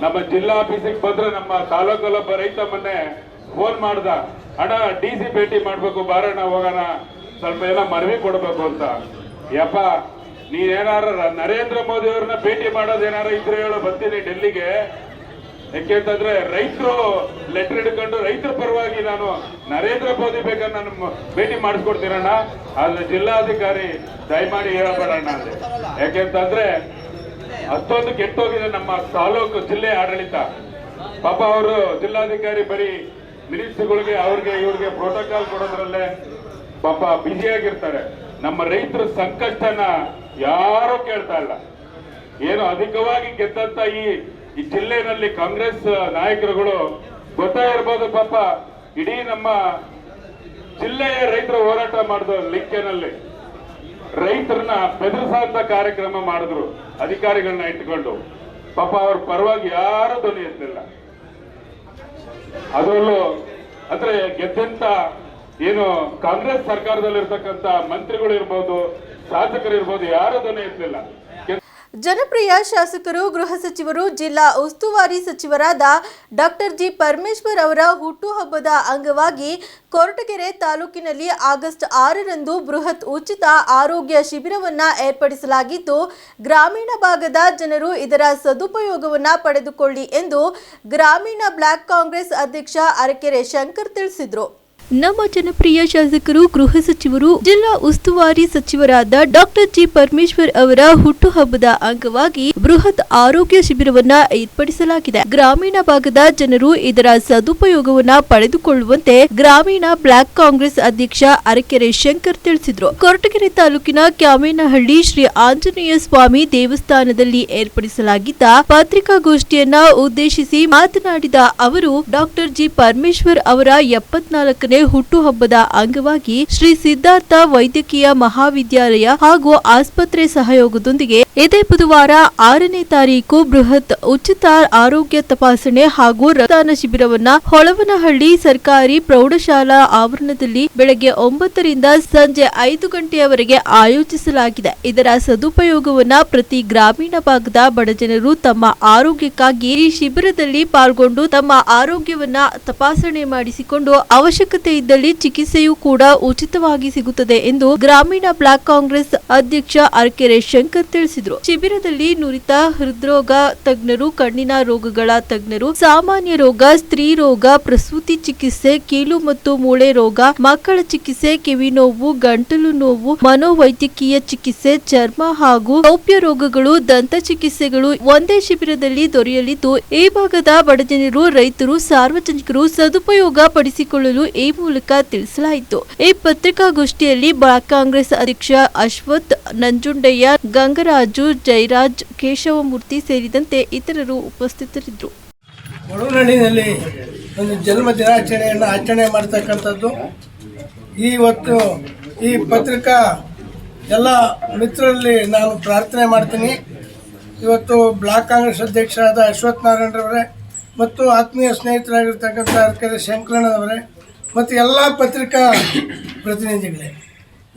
ನಮ್ಮ ಜಿಲ್ಲಾ ಆಫೀಸಿಗೆ ಬಂದ್ರೆ ನಮ್ಮ ತಾಲೂಕಲ್ಲೊಬ್ಬ ರೈತ ಮೊನ್ನೆ ಫೋನ್ ಮಾಡ್ದ, ಅಣ್ಣ DC ಭೇಟಿ ಮಾಡ್ಬೇಕು, ಬಾರಣ್ಣ ಹೋಗೋಣ, ಸ್ವಲ್ಪ ಎಲ್ಲ ಮನವಿ ಕೊಡ್ಬೇಕು ಅಂತ. ಯಪ್ಪ, ನೀನೇನಾರ ನರೇಂದ್ರ ಮೋದಿ ಅವ್ರನ್ನ ಭೇಟಿ ಮಾಡೋದೇನಾರ ಇದ್ರೆ ಹೇಳು, ಬರ್ತೀನಿ ಡೆಲ್ಲಿಗೆ. ಯಾಕೆಂತಂದ್ರೆ ರೈತರು ಲೆಟರ್ ಹಿಡ್ಕೊಂಡು ರೈತರ ಪರವಾಗಿ ನಾನು ನರೇಂದ್ರ ಮೋದಿ ಬೇಕಾದ್ರೆ ನಾನು ಭೇಟಿ ಮಾಡಿಸ್ಕೊಡ್ತೀನಣ್ಣ, ಆದ್ರೆ ಜಿಲ್ಲಾಧಿಕಾರಿ ದಯಮಾಡಿ ಹೇಳಬೇಡಣ್ಣ ಅಂದೆ. ಯಾಕೆಂತಂದ್ರೆ ಅಷ್ಟೊಂದು ಕೆಟ್ಟೋಗಿದೆ ನಮ್ಮ ತಾಲೂಕು ಜಿಲ್ಲೆ ಆಡಳಿತ. ಪಾಪ ಅವರು ಜಿಲ್ಲಾಧಿಕಾರಿ ಬರೀ ಮಿನಿಸ್ಟ್ರಿಗಳಿಗೆ ಇವ್ರಿಗೆ ಪ್ರೋಟೋಕಾಲ್ ಕೊಡೋದ್ರಲ್ಲೇ ಪಾಪ ಬ್ಯುಸಿಯಾಗಿರ್ತಾರೆ. ನಮ್ಮ ರೈತರ ಸಂಕಷ್ಟನ ಯಾರು ಕೇಳ್ತಾ ಇಲ್ಲ. ಏನು ಅಧಿಕವಾಗಿ ಗೆದ್ದಂತ ಈ ಜಿಲ್ಲೆನಲ್ಲಿ ಕಾಂಗ್ರೆಸ್ ನಾಯಕರುಗಳು ಗೊತ್ತಾಗಿರ್ಬೋದು, ಪಾಪ ಇಡೀ ನಮ್ಮ ಜಿಲ್ಲೆಯ ರೈತರು ಹೋರಾಟ ಮಾಡಿದ್ರು. ಲಿಂಕೆನಲ್ಲಿ ರೈತರನ್ನ ಬೆದರಿಸಂತ ಕಾರ್ಯಕ್ರಮ ಮಾಡಿದ್ರು ಅಧಿಕಾರಿಗಳನ್ನ ಇಟ್ಕೊಂಡು. ಪಾಪ ಅವ್ರ ಪರವಾಗಿ ಯಾರು ಧ್ವನಿ ಎತ್ತಲಿಲ್ಲ. ಅದರಲ್ಲೂ ಅಂದ್ರೆ ಗೆದ್ದಂತ ಏನು ಕಾಂಗ್ರೆಸ್ ಸರ್ಕಾರದಲ್ಲಿರ್ತಕ್ಕಂಥ ಮಂತ್ರಿಗಳು ಇರ್ಬೋದು, ಶಾಸಕರು ಇರ್ಬೋದು, ಯಾರು ಧ್ವನಿ ಎತ್ತಲಿಲ್ಲ. ಜನಪ್ರಿಯ ಶಾಸಕರು, ಗೃಹ ಸಚಿವರು, ಜಿಲ್ಲಾ ಉಸ್ತುವಾರಿ ಸಚಿವರಾದ ಡಾಕ್ಟರ್ ಜಿ ಪರಮೇಶ್ವರ್ ಅವರ ಹುಟ್ಟುಹಬ್ಬದ ಅಂಗವಾಗಿ ಕೊರಟಗೆರೆ ತಾಲೂಕಿನಲ್ಲಿ ಆಗಸ್ಟ್ 6ರಂದು ಬೃಹತ್ ಉಚಿತ ಆರೋಗ್ಯ ಶಿಬಿರವನ್ನು ಏರ್ಪಡಿಸಲಾಗಿದ್ದು, ಗ್ರಾಮೀಣ ಭಾಗದ ಜನರು ಇದರ ಸದುಪಯೋಗವನ್ನು ಪಡೆದುಕೊಳ್ಳಿ ಎಂದು ಗ್ರಾಮೀಣ ಬ್ಲಾಕ್ ಕಾಂಗ್ರೆಸ್ ಅಧ್ಯಕ್ಷ ಅರಕೆರೆ ಶಂಕರ್ ತಿಳಿಸಿದರು. ನಮ್ಮ ಜನಪ್ರಿಯ ಶಾಸಕರು, ಗೃಹ ಸಚಿವರು, ಜಿಲ್ಲಾ ಉಸ್ತುವಾರಿ ಸಚಿವರಾದ ಡಾಕ್ಟರ್ ಜಿ ಪರಮೇಶ್ವರ್ ಅವರ ಹುಟ್ಟುಹಬ್ಬದ ಅಂಗವಾಗಿ ಬೃಹತ್ ಆರೋಗ್ಯ ಶಿಬಿರವನ್ನ ಏರ್ಪಡಿಸಲಾಗಿದೆ. ಗ್ರಾಮೀಣ ಭಾಗದ ಜನರು ಇದರ ಸದುಪಯೋಗವನ್ನ ಪಡೆದುಕೊಳ್ಳುವಂತೆ ಗ್ರಾಮೀಣ ಬ್ಲಾಕ್ ಕಾಂಗ್ರೆಸ್ ಅಧ್ಯಕ್ಷ ಅರಕೆರೆ ಶಂಕರ್ ತಿಳಿಸಿದರು. ಕೊರಟಗೆರೆ ತಾಲೂಕಿನ ಕ್ಯಾಮೇನಹಳ್ಳಿ ಶ್ರೀ ಆಂಜನೇಯ ಸ್ವಾಮಿ ದೇವಸ್ಥಾನದಲ್ಲಿ ಏರ್ಪಡಿಸಲಾಗಿದ್ದ ಪತ್ರಿಕಾಗೋಷ್ಠಿಯನ್ನ ಉದ್ದೇಶಿಸಿ ಮಾತನಾಡಿದ ಅವರು, ಡಾಕ್ಟರ್ ಜಿ ಪರಮೇಶ್ವರ್ ಅವರ 74ನೇ ಹುಟ್ಟುಹಬ್ಬದ ಅಂಗವಾಗಿ ಶ್ರೀ ಸಿದ್ಧಾರ್ಥ ವೈದ್ಯಕೀಯ ಮಹಾವಿದ್ಯಾಲಯ ಹಾಗೂ ಆಸ್ಪತ್ರೆ ಸಹಯೋಗದೊಂದಿಗೆ ಇದೇ ಬುಧವಾರ 6ನೇ ತಾರೀಕು ಬೃಹತ್ ಉಚಿತ ಆರೋಗ್ಯ ತಪಾಸಣೆ ಹಾಗೂ ರಕ್ತದಾನ ಶಿಬಿರವನ್ನ ಹೊಳವನಹಳ್ಳಿ ಸರ್ಕಾರಿ ಪ್ರೌಢಶಾಲಾ ಆವರಣದಲ್ಲಿ ಬೆಳಗ್ಗೆ 9ರಿಂದ ಸಂಜೆ 5 ಗಂಟೆಯವರೆಗೆ ಆಯೋಜಿಸಲಾಗಿದೆ. ಇದರ ಸದುಪಯೋಗವನ್ನ ಪ್ರತಿ ಗ್ರಾಮೀಣ ಭಾಗದ ಬಡಜನರು ತಮ್ಮ ಆರೋಗ್ಯಕ್ಕಾಗಿ ಈ ಶಿಬಿರದಲ್ಲಿ ಪಾಲ್ಗೊಂಡು ತಮ್ಮ ಆರೋಗ್ಯವನ್ನ ತಪಾಸಣೆ ಮಾಡಿಸಿಕೊಂಡು ಅವಶ್ಯಕತೆ ಅವಶ್ಯಕತೆ ಇದ್ದಲ್ಲಿ ಚಿಕಿತ್ಸೆಯೂ ಕೂಡ ಉಚಿತವಾಗಿ ಸಿಗುತ್ತದೆ ಎಂದು ಗ್ರಾಮೀಣ ಬ್ಲಾಕ್ ಕಾಂಗ್ರೆಸ್ ಅಧ್ಯಕ್ಷ ಅರಕೆರೆ ಶಂಕರ್ ತಿಳಿಸಿದರು. ಶಿಬಿರದಲ್ಲಿ ನುರಿತ ಹೃದ್ರೋಗ ತಜ್ಞರು, ಕಣ್ಣಿನ ರೋಗಗಳ ತಜ್ಞರು, ಸಾಮಾನ್ಯ ರೋಗ, ಸ್ತ್ರೀ ರೋಗ, ಪ್ರಸೂತಿ ಚಿಕಿತ್ಸೆ, ಕೀಲು ಮತ್ತು ಮೂಳೆ ರೋಗ, ಮಕ್ಕಳ ಚಿಕಿತ್ಸೆ, ಕಿವಿ ನೋವು, ಗಂಟಲು ನೋವು, ಮನೋವೈದ್ಯಕೀಯ ಚಿಕಿತ್ಸೆ, ಚರ್ಮ ಹಾಗೂ ಗೌಪ್ಯ ರೋಗಗಳು, ದಂತ ಚಿಕಿತ್ಸೆಗಳು ಒಂದೇ ಶಿಬಿರದಲ್ಲಿ ದೊರೆಯಲಿದ್ದು ಈ ಭಾಗದ ಬಡಜನರು, ರೈತರು, ಸಾರ್ವಜನಿಕರು ಸದುಪಯೋಗ ಪಡಿಸಿಕೊಳ್ಳಲು ಈ ಮೂಲಕ ತಿಳಿಸಲಾಯಿತು. ಈ ಪತ್ರಿಕಾಗೋಷ್ಠಿಯಲ್ಲಿ ಬ್ಲಾಕ್ ಕಾಂಗ್ರೆಸ್ ಅಧ್ಯಕ್ಷ ಅಶ್ವಥ್, ನಂಜುಂಡಯ್ಯ, ಗಂಗರಾಜು, ಜಯರಾಜ್, ಕೇಶವಮೂರ್ತಿ ಸೇರಿದಂತೆ ಇತರರು ಉಪಸ್ಥಿತರಿದ್ದರು. ಒಳನಳ್ಳಿನಲ್ಲಿ ಒಂದು ಜನ್ಮ ದಿನಾಚರಣೆಯನ್ನು ಆಚರಣೆ ಮಾಡ್ತಕ್ಕಂಥದ್ದು. ಇವತ್ತು ಈ ಪತ್ರಿಕಾ ಎಲ್ಲ ಮಿತ್ರರಲ್ಲಿ ನಾನು ಪ್ರಾರ್ಥನೆ ಮಾಡ್ತೀನಿ. ಇವತ್ತು ಬ್ಲಾಕ್ ಕಾಂಗ್ರೆಸ್ ಅಧ್ಯಕ್ಷರಾದ ಅಶ್ವಥ್ ನಾರಾಯಣರವರೇ ಮತ್ತು ಆತ್ಮೀಯ ಸ್ನೇಹಿತರಾಗಿರ್ತಕ್ಕಂಥ ಅರಕೆರೆ ಶಂಕರಣ್ಣನವರೇ ಮತ್ತು ಎಲ್ಲ ಪತ್ರಿಕಾ ಪ್ರತಿನಿಧಿಗಳೇ,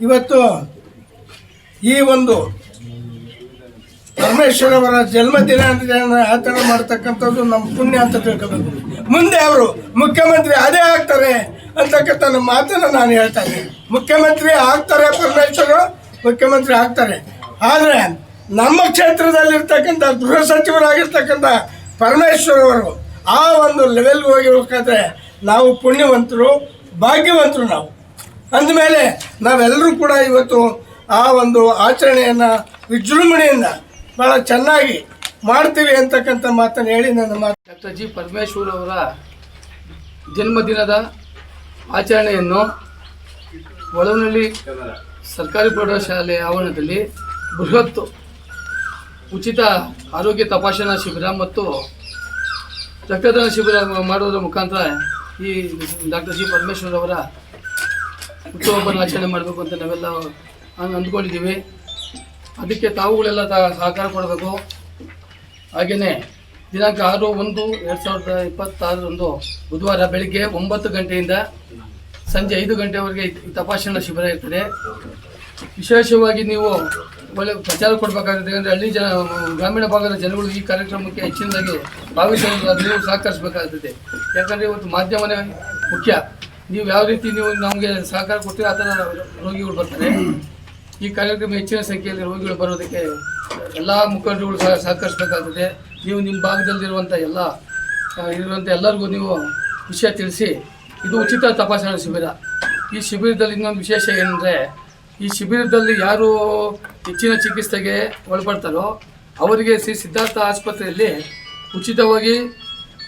ಇವತ್ತು ಈ ಒಂದು ಪರಮೇಶ್ವರ್ ಅವರ ಜನ್ಮದಿನಾಚರಣೆ ಆಚರಣೆ ಮಾಡ್ತಕ್ಕಂಥದ್ದು ನಮ್ಮ ಪುಣ್ಯ ಅಂತ ತಿಳ್ಕೋಬೇಕು. ಮುಂದೆ ಅವರು ಮುಖ್ಯಮಂತ್ರಿ ಅದೇ ಆಗ್ತಾರೆ ಅಂತಕ್ಕಂಥ ನಮ್ಮ ಮಾತನ್ನು ನಾನು ಹೇಳ್ತಾ ಇದ್ದೀನಿ. ಮುಖ್ಯಮಂತ್ರಿ ಆಗ್ತಾರೆ, ಪರಮೇಶ್ವರ್ ಮುಖ್ಯಮಂತ್ರಿ ಆಗ್ತಾರೆ. ಆದರೆ ನಮ್ಮ ಕ್ಷೇತ್ರದಲ್ಲಿರ್ತಕ್ಕಂಥ ಗೃಹ ಸಚಿವರಾಗಿರ್ತಕ್ಕಂಥ ಪರಮೇಶ್ವರ್ ಅವರು ಆ ಒಂದು ಲೆವೆಲ್ಗೆ ಹೋಗಿರ್ಬೇಕಾದ್ರೆ ನಾವು ಪುಣ್ಯವಂತರು, ಭಾಗ್ಯವಂತರು. ನಾವು ಅಂದಮೇಲೆ ನಾವೆಲ್ಲರೂ ಕೂಡ ಇವತ್ತು ಆ ಒಂದು ಆಚರಣೆಯನ್ನು ವಿಜೃಂಭಣೆಯಿಂದ ಭಾಳ ಚೆನ್ನಾಗಿ ಮಾಡ್ತೀವಿ ಅಂತಕ್ಕಂಥ ಮಾತನ್ನು ಹೇಳಿ ನನ್ನ ಮಾತು. ಡಾಕ್ಟರ್ ಜಿ ಪರಮೇಶ್ವರ್ ಅವರ ಜನ್ಮದಿನದ ಆಚರಣೆಯನ್ನು ಒಳನಳ್ಳಿ ಸರ್ಕಾರಿ ಪ್ರೌಢಶಾಲೆ ಆವರಣದಲ್ಲಿ ಬೃಹತ್ ಉಚಿತ ಆರೋಗ್ಯ ತಪಾಸಣಾ ಶಿಬಿರ ಮತ್ತು ರಕ್ತದಾನ ಶಿಬಿರ ಮಾಡುವುದರ ಮುಖಾಂತರ ಈ ಡಾಕ್ಟರ್ ಜಿ ಪರಮೇಶ್ವರ್ ಅವರ ಹುಟ್ಟುಹಬ್ಬನ ಆಚರಣೆ ಮಾಡಬೇಕು ಅಂತ ನಾವೆಲ್ಲ ಅಂದ್ಕೊಂಡಿದ್ದೀವಿ. ಅದಕ್ಕೆ ತಾವುಗಳೆಲ್ಲ ಸಹಕಾರ ಕೊಡಬೇಕು. ಹಾಗೆಯೇ ದಿನಾಂಕ 6/1/2026 ಬುಧವಾರ ಬೆಳಿಗ್ಗೆ 9 ಗಂಟೆಯಿಂದ ಸಂಜೆ 5 ಗಂಟೆವರೆಗೆ ತಪಾಸಣಾ ಶಿಬಿರ ಇರ್ತದೆ. ವಿಶೇಷವಾಗಿ ನೀವು ಒಳ್ಳೆ ಪ್ರಚಾರ ಕೊಡಬೇಕಾಗುತ್ತೆ. ಅಂದರೆ ಹಳ್ಳಿ ಗ್ರಾಮೀಣ ಭಾಗದ ಜನಗಳು ಈ ಕಾರ್ಯಕ್ರಮಕ್ಕೆ ಹೆಚ್ಚಿನದಾಗಿ ಭಾಗವಹಿಸಲು ನೀವು ಸಹಕರಿಸಬೇಕಾಗ್ತದೆ. ಯಾಕಂದರೆ ಇವತ್ತು ಮಾಧ್ಯಮನೇ ಮುಖ್ಯ. ನೀವು ಯಾವ ರೀತಿ ನೀವು ನಮಗೆ ಸಹಕಾರ ಕೊಡ್ತೀವಿ ಆ ಥರ ರೋಗಿಗಳು ಬರ್ತಾರೆ. ಈ ಕಾರ್ಯಕ್ರಮ ಹೆಚ್ಚಿನ ಸಂಖ್ಯೆಯಲ್ಲಿ ರೋಗಿಗಳು ಬರೋದಕ್ಕೆ ಎಲ್ಲ ಮುಖಂಡರುಗಳು ಸಹಕರಿಸಬೇಕಾಗ್ತದೆ. ನೀವು ನಿಮ್ಮ ಭಾಗದಲ್ಲಿರುವಂಥ ಎಲ್ಲರಿಗೂ ನೀವು ವಿಷಯ ತಿಳಿಸಿ. ಇದು ಉಚಿತ ತಪಾಸಣಾ ಶಿಬಿರ. ಈ ಶಿಬಿರದಲ್ಲಿ ಇನ್ನೊಂದು ವಿಶೇಷ ಏನಂದರೆ, ಈ ಶಿಬಿರದಲ್ಲಿ ಯಾರು ಹೆಚ್ಚಿನ ಚಿಕಿತ್ಸೆಗೆ ಒಳಪಡ್ತಾರೋ ಅವರಿಗೆ ಶ್ರೀ ಸಿದ್ಧಾರ್ಥ ಆಸ್ಪತ್ರೆಯಲ್ಲಿ ಉಚಿತವಾಗಿ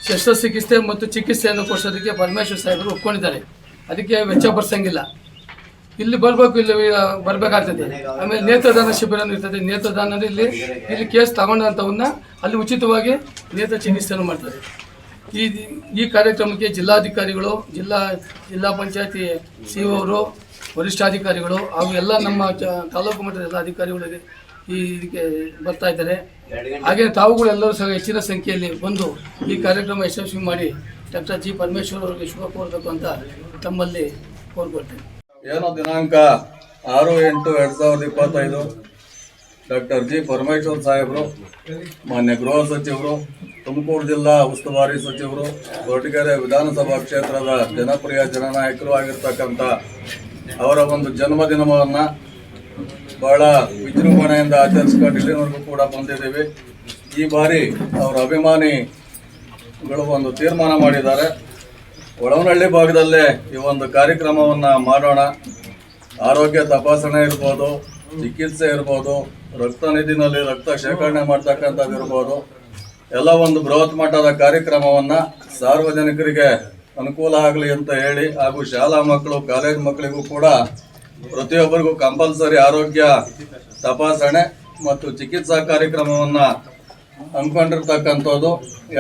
ಶಸ್ತ್ರಚಿಕಿತ್ಸೆ ಮತ್ತು ಚಿಕಿತ್ಸೆಯನ್ನು ಕೊಡಿಸೋದಕ್ಕೆ ಪರಮೇಶ್ವರ್ ಸಾಹೇಬರು ಒಪ್ಕೊಂಡಿದ್ದಾರೆ. ಅದಕ್ಕೆ ವೆಚ್ಚ ಬರ್ಸಂಗಿಲ್ಲ. ಇಲ್ಲಿ ಬರಬೇಕು, ಇಲ್ಲಿ ಬರಬೇಕಾಗ್ತದೆ. ಆಮೇಲೆ ನೇತ್ರದಾನ ಶಿಬಿರ ಇರ್ತದೆ. ನೇತ್ರದಾನ ಇಲ್ಲಿ ಕೇಸ್ ತಗೊಂಡಂಥವನ್ನ ಅಲ್ಲಿ ಉಚಿತವಾಗಿ ನೇತ್ರ ಚಿಕಿತ್ಸೆಯನ್ನು ಮಾಡ್ತಾರೆ. ಈ ಕಾರ್ಯಕ್ರಮಕ್ಕೆ ಜಿಲ್ಲಾಧಿಕಾರಿಗಳು, ಜಿಲ್ಲಾ ಪಂಚಾಯತಿ ಸಿ ಅವರು, ವರಿಷ್ಠಾಧಿಕಾರಿಗಳು ಹಾಗೂ ಎಲ್ಲ ನಮ್ಮ ತಾಲೂಕು ಮಟ್ಟದ ಎಲ್ಲ ಅಧಿಕಾರಿಗಳಿಗೆ ಇದಕ್ಕೆ ಬರ್ತಾ ಇದ್ದಾರೆ. ಹಾಗೆ ತಾವುಗಳೆಲ್ಲರೂ ಸಹ ಹೆಚ್ಚಿನ ಸಂಖ್ಯೆಯಲ್ಲಿ ಬಂದು ಈ ಕಾರ್ಯಕ್ರಮ ಯಶಸ್ವಿ ಮಾಡಿ ಡಾಕ್ಟರ್ ಜಿ ಪರಮೇಶ್ವರ್ ಅವರಿಗೆ ಶುಭ ಕೋರಬೇಕು ಅಂತ ತಮ್ಮಲ್ಲಿ ಕೋರ್ಕೊಳ್ತೇನೆ. ಏನೋ ದಿನಾಂಕ 6/8/2025 ಡಾಕ್ಟರ್ ಜಿ ಪರಮೇಶ್ವರ್ ಸಾಹೇಬರು, ಮಾನ್ಯ ಗೃಹ ಸಚಿವರು, ತುಮಕೂರು ಜಿಲ್ಲಾ ಉಸ್ತುವಾರಿ ಸಚಿವರು, ಕೊರಟಗೆರೆ ವಿಧಾನಸಭಾ ಕ್ಷೇತ್ರದ ಜನಪ್ರಿಯ ಜನನಾಯಕರು ಆಗಿರ್ತಕ್ಕಂಥ ಅವರ ಒಂದು ಜನ್ಮದಿನವನ್ನು ಬಹಳ ವಿಜೃಂಭಣೆಯಿಂದ ಆಚರಿಸ್ಕೊಂಡು ಇಲ್ಲಿವರೆಗೂ ಕೂಡ ಬಂದಿದ್ದೀವಿ. ಈ ಬಾರಿ ಅವರ ಅಭಿಮಾನಿಗಳು ಒಂದು ತೀರ್ಮಾನ ಮಾಡಿದ್ದಾರೆ. ಒಳವನಹಳ್ಳಿ ಭಾಗದಲ್ಲೇ ಈ ಒಂದು ಕಾರ್ಯಕ್ರಮವನ್ನು ಮಾಡೋಣ. ಆರೋಗ್ಯ ತಪಾಸಣೆ ಇರ್ಬೋದು, ಚಿಕಿತ್ಸೆ ಇರ್ಬೋದು, ರಕ್ತ ನಿಧಿನಲ್ಲಿ ರಕ್ತ ಶೇಖರಣೆ ಮಾಡ್ತಕ್ಕಂಥದ್ದು ಇರ್ಬೋದು, ಎಲ್ಲ ಒಂದು ಬೃಹತ್ ಮಟ್ಟದ ಕಾರ್ಯಕ್ರಮವನ್ನು ಸಾರ್ವಜನಿಕರಿಗೆ ಅನುಕೂಲ ಆಗಲಿ ಅಂತ ಹೇಳಿ, ಹಾಗೂ ಶಾಲಾ ಮಕ್ಕಳು, ಕಾಲೇಜ್ ಮಕ್ಕಳಿಗೂ ಕೂಡ ಪ್ರತಿಯೊಬ್ಬರಿಗೂ ಕಂಪಲ್ಸರಿ ಆರೋಗ್ಯ ತಪಾಸಣೆ ಮತ್ತು ಚಿಕಿತ್ಸಾ ಕಾರ್ಯಕ್ರಮವನ್ನು ಹಮ್ಮಿಕೊಂಡಿರ್ತಕ್ಕಂಥದ್ದು.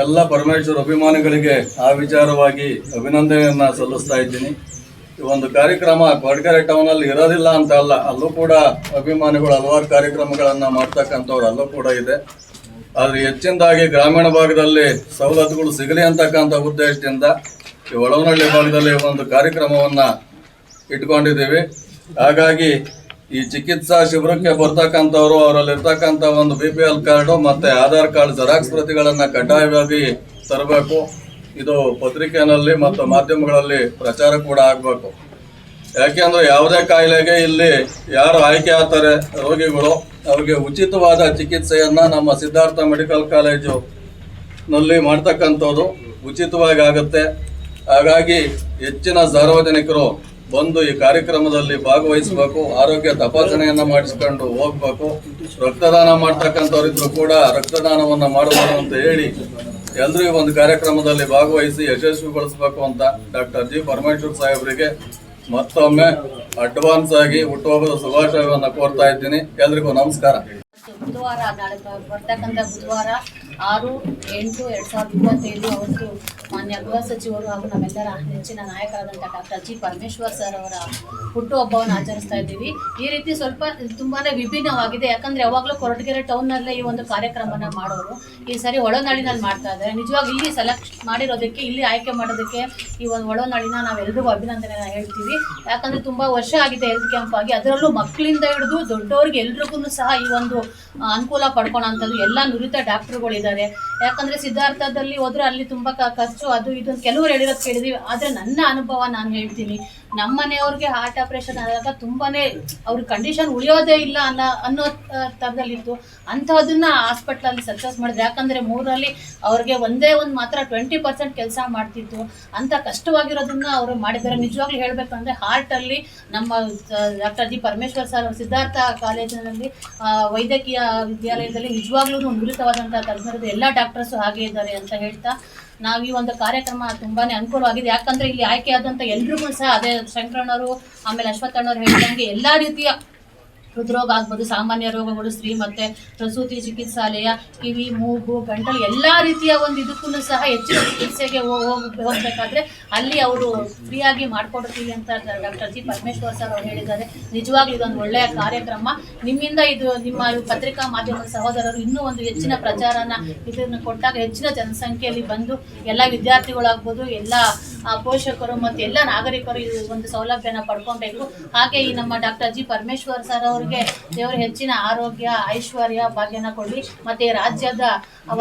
ಎಲ್ಲ ಪರಮೇಶ್ವರ್ ಅಭಿಮಾನಿಗಳಿಗೆ ಆ ವಿಚಾರವಾಗಿ ಅಭಿನಂದನೆಯನ್ನು ಸಲ್ಲಿಸ್ತಾ ಇದ್ದೀನಿ. ಈ ಒಂದು ಕಾರ್ಯಕ್ರಮ ಕೊರಟಗೆರೆ ಟೌನಲ್ಲಿ ಇರೋದಿಲ್ಲ ಅಂತ ಅಲ್ಲ, ಅಲ್ಲೂ ಕೂಡ ಅಭಿಮಾನಿಗಳು ಹಲವಾರು ಕಾರ್ಯಕ್ರಮಗಳನ್ನು ಮಾಡ್ತಕ್ಕಂಥವ್ರು ಅಲ್ಲೂ ಕೂಡ ಇದೆ. ಆದರೆ ಹೆಚ್ಚಿನದಾಗಿ ಗ್ರಾಮೀಣ ಭಾಗದಲ್ಲಿ ಸವಲತ್ತುಗಳು ಸಿಗಲಿ ಅಂತಕ್ಕಂಥ ಉದ್ದೇಶದಿಂದ ಈ ಒಳವನಹಳ್ಳಿ ಭಾಗದಲ್ಲಿ ಒಂದು ಕಾರ್ಯಕ್ರಮವನ್ನು ಇಟ್ಕೊಂಡಿದ್ದೀವಿ. ಹಾಗಾಗಿ ಈ ಚಿಕಿತ್ಸಾ ಶಿಬಿರಕ್ಕೆ ಬರ್ತಕ್ಕಂಥವ್ರು ಅವರಲ್ಲಿರ್ತಕ್ಕಂಥ ಒಂದು BPL ಕಾರ್ಡು ಮತ್ತು ಆಧಾರ್ ಕಾರ್ಡ್ ಜೆರಾಕ್ಸ್ ಪ್ರತಿಗಳನ್ನು ಕಡ್ಡಾಯವಾಗಿ ತರಬೇಕು. ಇದು ಪತ್ರಿಕೆಯಲ್ಲಿ ಮತ್ತು ಮಾಧ್ಯಮಗಳಲ್ಲಿ ಪ್ರಚಾರ ಕೂಡ ಆಗಬೇಕು. ಯಾಕೆಂದ್ರೆ ಯಾವುದೇ ಕಾಯಿಲೆಗೆ ಇಲ್ಲಿ ಯಾರು ಆಯ್ಕೆ ಆಗ್ತಾರೆ ರೋಗಿಗಳು ಅವ್ರಿಗೆ ಉಚಿತವಾದ ಚಿಕಿತ್ಸೆಯನ್ನು ನಮ್ಮ ಸಿದ್ಧಾರ್ಥ ಮೆಡಿಕಲ್ ಕಾಲೇಜು ನಲ್ಲಿ ಮಾಡ್ತಕ್ಕಂಥದ್ದು ಉಚಿತವಾಗಿ ಆಗುತ್ತೆ. ಹಾಗಾಗಿ ಹೆಚ್ಚಿನ ಸಾರ್ವಜನಿಕರು ಬಂದು ಈ ಕಾರ್ಯಕ್ರಮದಲ್ಲಿ ಭಾಗವಹಿಸಬೇಕು, ಆರೋಗ್ಯ ತಪಾಸಣೆಯನ್ನು ಮಾಡಿಸ್ಕೊಂಡು ಹೋಗ್ಬೇಕು. ರಕ್ತದಾನ ಮಾಡ್ತಕ್ಕಂಥವ್ರಿದ್ರು ಕೂಡ ರಕ್ತದಾನವನ್ನು ಮಾಡಬಹುದು ಅಂತ ಹೇಳಿ ಎಲ್ಲರೂ ಈ ಒಂದು ಕಾರ್ಯಕ್ರಮದಲ್ಲಿ ಭಾಗವಹಿಸಿ ಯಶಸ್ವಿಗೊಳಿಸಬೇಕು ಅಂತ ಡಾಕ್ಟರ್ ಜಿ ಪರಮೇಶ್ವರ್ ಸಾಹೇಬರಿಗೆ ಮತ್ತೊಮ್ಮೆ ಅಡ್ವಾನ್ಸ್ ಆಗಿ ಹುಟ್ಟುಹಬ್ಬದ ಶುಭಾಶಯವನ್ನು ಕೋರ್ತಾ ಇದ್ದೀನಿ. ಎಲ್ರಿಗೂ ನಮಸ್ಕಾರ. ಬುಧವಾರ ನಾಳೆ ಬರ್ತಕ್ಕಂಥ ಬುಧವಾರ 6/8/2025 ಅವತ್ತು ಮಾನ್ಯ ಗೃಹ ಸಚಿವರು ಹಾಗೂ ನಮ್ಮೆಲ್ಲರ ನೆಚ್ಚಿನ ನಾಯಕರಾದಂಥ ಡಾಕ್ಟರ್ ಜಿ ಪರಮೇಶ್ವರ್ ಸರ್ ಅವರ ಹುಟ್ಟುಹಬ್ಬವನ್ನು ಆಚರಿಸ್ತಾ ಇದ್ದೀವಿ. ಈ ರೀತಿ ಸ್ವಲ್ಪ ತುಂಬಾ ವಿಭಿನ್ನವಾಗಿದೆ. ಯಾಕಂದರೆ ಯಾವಾಗಲೂ ಕೊರಟಗೆರೆ ಟೌನ್ನಲ್ಲೇ ಈ ಒಂದು ಕಾರ್ಯಕ್ರಮನ ಮಾಡೋರು ಈ ಸಾರಿ ಒಳನಾಡಿನಲ್ಲಿ ಮಾಡ್ತಾ ಇದ್ದಾರೆ. ನಿಜವಾಗಿ ಇಲ್ಲಿ ಸೆಲೆಕ್ಟ್ ಮಾಡಿರೋದಕ್ಕೆ, ಇಲ್ಲಿ ಆಯ್ಕೆ ಮಾಡೋದಕ್ಕೆ ಈ ಒಂದು ಒಳನಾಡಿನ ನಾವೆಲ್ಲರಿಗೂ ಅಭಿನಂದನೆ ಹೇಳ್ತೀವಿ. ಯಾಕಂದರೆ ತುಂಬ ವರ್ಷ ಆಗಿದೆ ಹೆಲ್ತ್ ಕ್ಯಾಂಪ್ ಆಗಿ, ಅದರಲ್ಲೂ ಮಕ್ಕಳಿಂದ ಹಿಡಿದು ದೊಡ್ಡವ್ರಿಗೆ ಎಲ್ರಿಗೂ ಸಹ ಈ ಒಂದು ಅನುಕೂಲ ಪಡ್ಕೊಳ್ಳೋಂಥದ್ದು ಎಲ್ಲ ನುರಿತ ಡಾಕ್ಟರ್ಗಳಿದ್ದಾರೆ. ಯಾಕಂದರೆ ಸಿದ್ಧಾರ್ಥದಲ್ಲಿ ಹೋದ್ರೆ ಅಲ್ಲಿ ತುಂಬ ಖರ್ಚು ಅದು ಇದು ಕೆಲವರು ಹೇಳಿರೋದು ಕೇಳಿದೀವಿ. ಆದರೆ ನನ್ನ ಅನುಭವ ನಾನು ಹೇಳ್ತೀನಿ, ನಮ್ಮ ಮನೆಯವ್ರಿಗೆ ಹಾರ್ಟ್ ಆಪ್ರೇಷನ್ ಆದಾಗ ತುಂಬಾ ಅವ್ರ ಕಂಡೀಷನ್ ಉಳಿಯೋದೇ ಇಲ್ಲ ಅನ್ನೋ ಥರದಲ್ಲಿತ್ತು. ಅಂಥದನ್ನ ಹಾಸ್ಪಿಟ್ಲಲ್ಲಿ ಸಕ್ಸಸ್ ಮಾಡಿದ್ರು. ಯಾಕಂದರೆ 3ರಲ್ಲಿ ಅವ್ರಿಗೆ ಒಂದೇ ಒಂದು ಮಾತ್ರ 20% ಕೆಲಸ ಮಾಡ್ತಿತ್ತು. ಅಂಥ ಕಷ್ಟವಾಗಿರೋದನ್ನ ಅವರು ಮಾಡಿದ್ದಾರೆ. ನಿಜವಾಗ್ಲೂ ಹೇಳಬೇಕಂದ್ರೆ ಹಾರ್ಟಲ್ಲಿ ನಮ್ಮ doctor G Parameshwar sir Siddhartha ಕಾಲೇಜಿನಲ್ಲಿ ವೈದ್ಯಕೀಯ ವಿದ್ಯಾಲಯದಲ್ಲಿ ನಿಜವಾಗ್ಲೂ ನುರಿತವಾದಂಥ ತಜ್ಞರದ್ದು ಎಲ್ಲ ಡಾಕ್ಟರ್ಸು ಹಾಗೆ ಇದ್ದಾರೆ ಅಂತ ಹೇಳ್ತಾ ನಾವು ಈ ಒಂದು ಕಾರ್ಯಕ್ರಮ ತುಂಬಾ ಅನುಕೂಲವಾಗಿದೆ. ಯಾಕಂದರೆ ಇಲ್ಲಿ ಆಯ್ಕೆಯಾದಂಥ ಎಲ್ರಿಗೂ ಸಹ ಅದೇ ಶಂಕರಣ್ಣವರು ಆಮೇಲೆ ಅಶ್ವತ್ಥಣ್ಣವ್ರು ಹೇಳಿದಂಗೆ ಎಲ್ಲ ರೀತಿಯ ಹೃದ್ರೋಗ ಆಗ್ಬೋದು, ಸಾಮಾನ್ಯ ರೋಗಗಳು, ಸ್ತ್ರೀ ಮತ್ತು ಪ್ರಸೂತಿ ಚಿಕಿತ್ಸಾಲಯ, ಕಿವಿ, ಮೂಗು, ಗಂಟಲು ಎಲ್ಲ ರೀತಿಯ ಒಂದು ಇದಕ್ಕೂ ಸಹ ಹೆಚ್ಚಿನ ಚಿಕಿತ್ಸೆಗೆ ಹೋಗಬೇಕಾದ್ರೆ ಅಲ್ಲಿ ಅವರು ಫ್ರೀಯಾಗಿ ಮಾಡಿಕೊಡ್ತೀವಿ ಅಂತ ಡಾಕ್ಟರ್ ಜಿ ಪರಮೇಶ್ವರ್ ಸರ್ ಅವರು ಹೇಳಿದ್ದಾರೆ. ನಿಜವಾಗ್ಲೂ ಇದೊಂದು ಒಳ್ಳೆಯ ಕಾರ್ಯಕ್ರಮ. ನಿಮ್ಮಿಂದ ಇದು ನಿಮ್ಮ ಪತ್ರಿಕಾ ಮಾಧ್ಯಮದ ಸಹೋದರರು ಇನ್ನೂ ಒಂದು ಹೆಚ್ಚಿನ ಪ್ರಚಾರನ ಇದನ್ನು ಕೊಟ್ಟಾಗ ಹೆಚ್ಚಿನ ಜನಸಂಖ್ಯೆಯಲ್ಲಿ ಬಂದು ಎಲ್ಲ ವಿದ್ಯಾರ್ಥಿಗಳಾಗ್ಬೋದು, ಎಲ್ಲ ಪೋಷಕರು ಮತ್ತು ಎಲ್ಲ ನಾಗರಿಕರು ಈ ಒಂದು ಸೌಲಭ್ಯನ ಪಡ್ಕೊಬೇಕು. ಹಾಗೆ ಈ ನಮ್ಮ ಡಾಕ್ಟರ್ ಜಿ ಪರಮೇಶ್ವರ್ ಸರ್ ಅವರಿಗೆ ದೇವರು ಹೆಚ್ಚಿನ ಆರೋಗ್ಯ, ಐಶ್ವರ್ಯ, ಭಾಗ್ಯನ ಕೊಡಲಿ. ಮತ್ತು ರಾಜ್ಯದ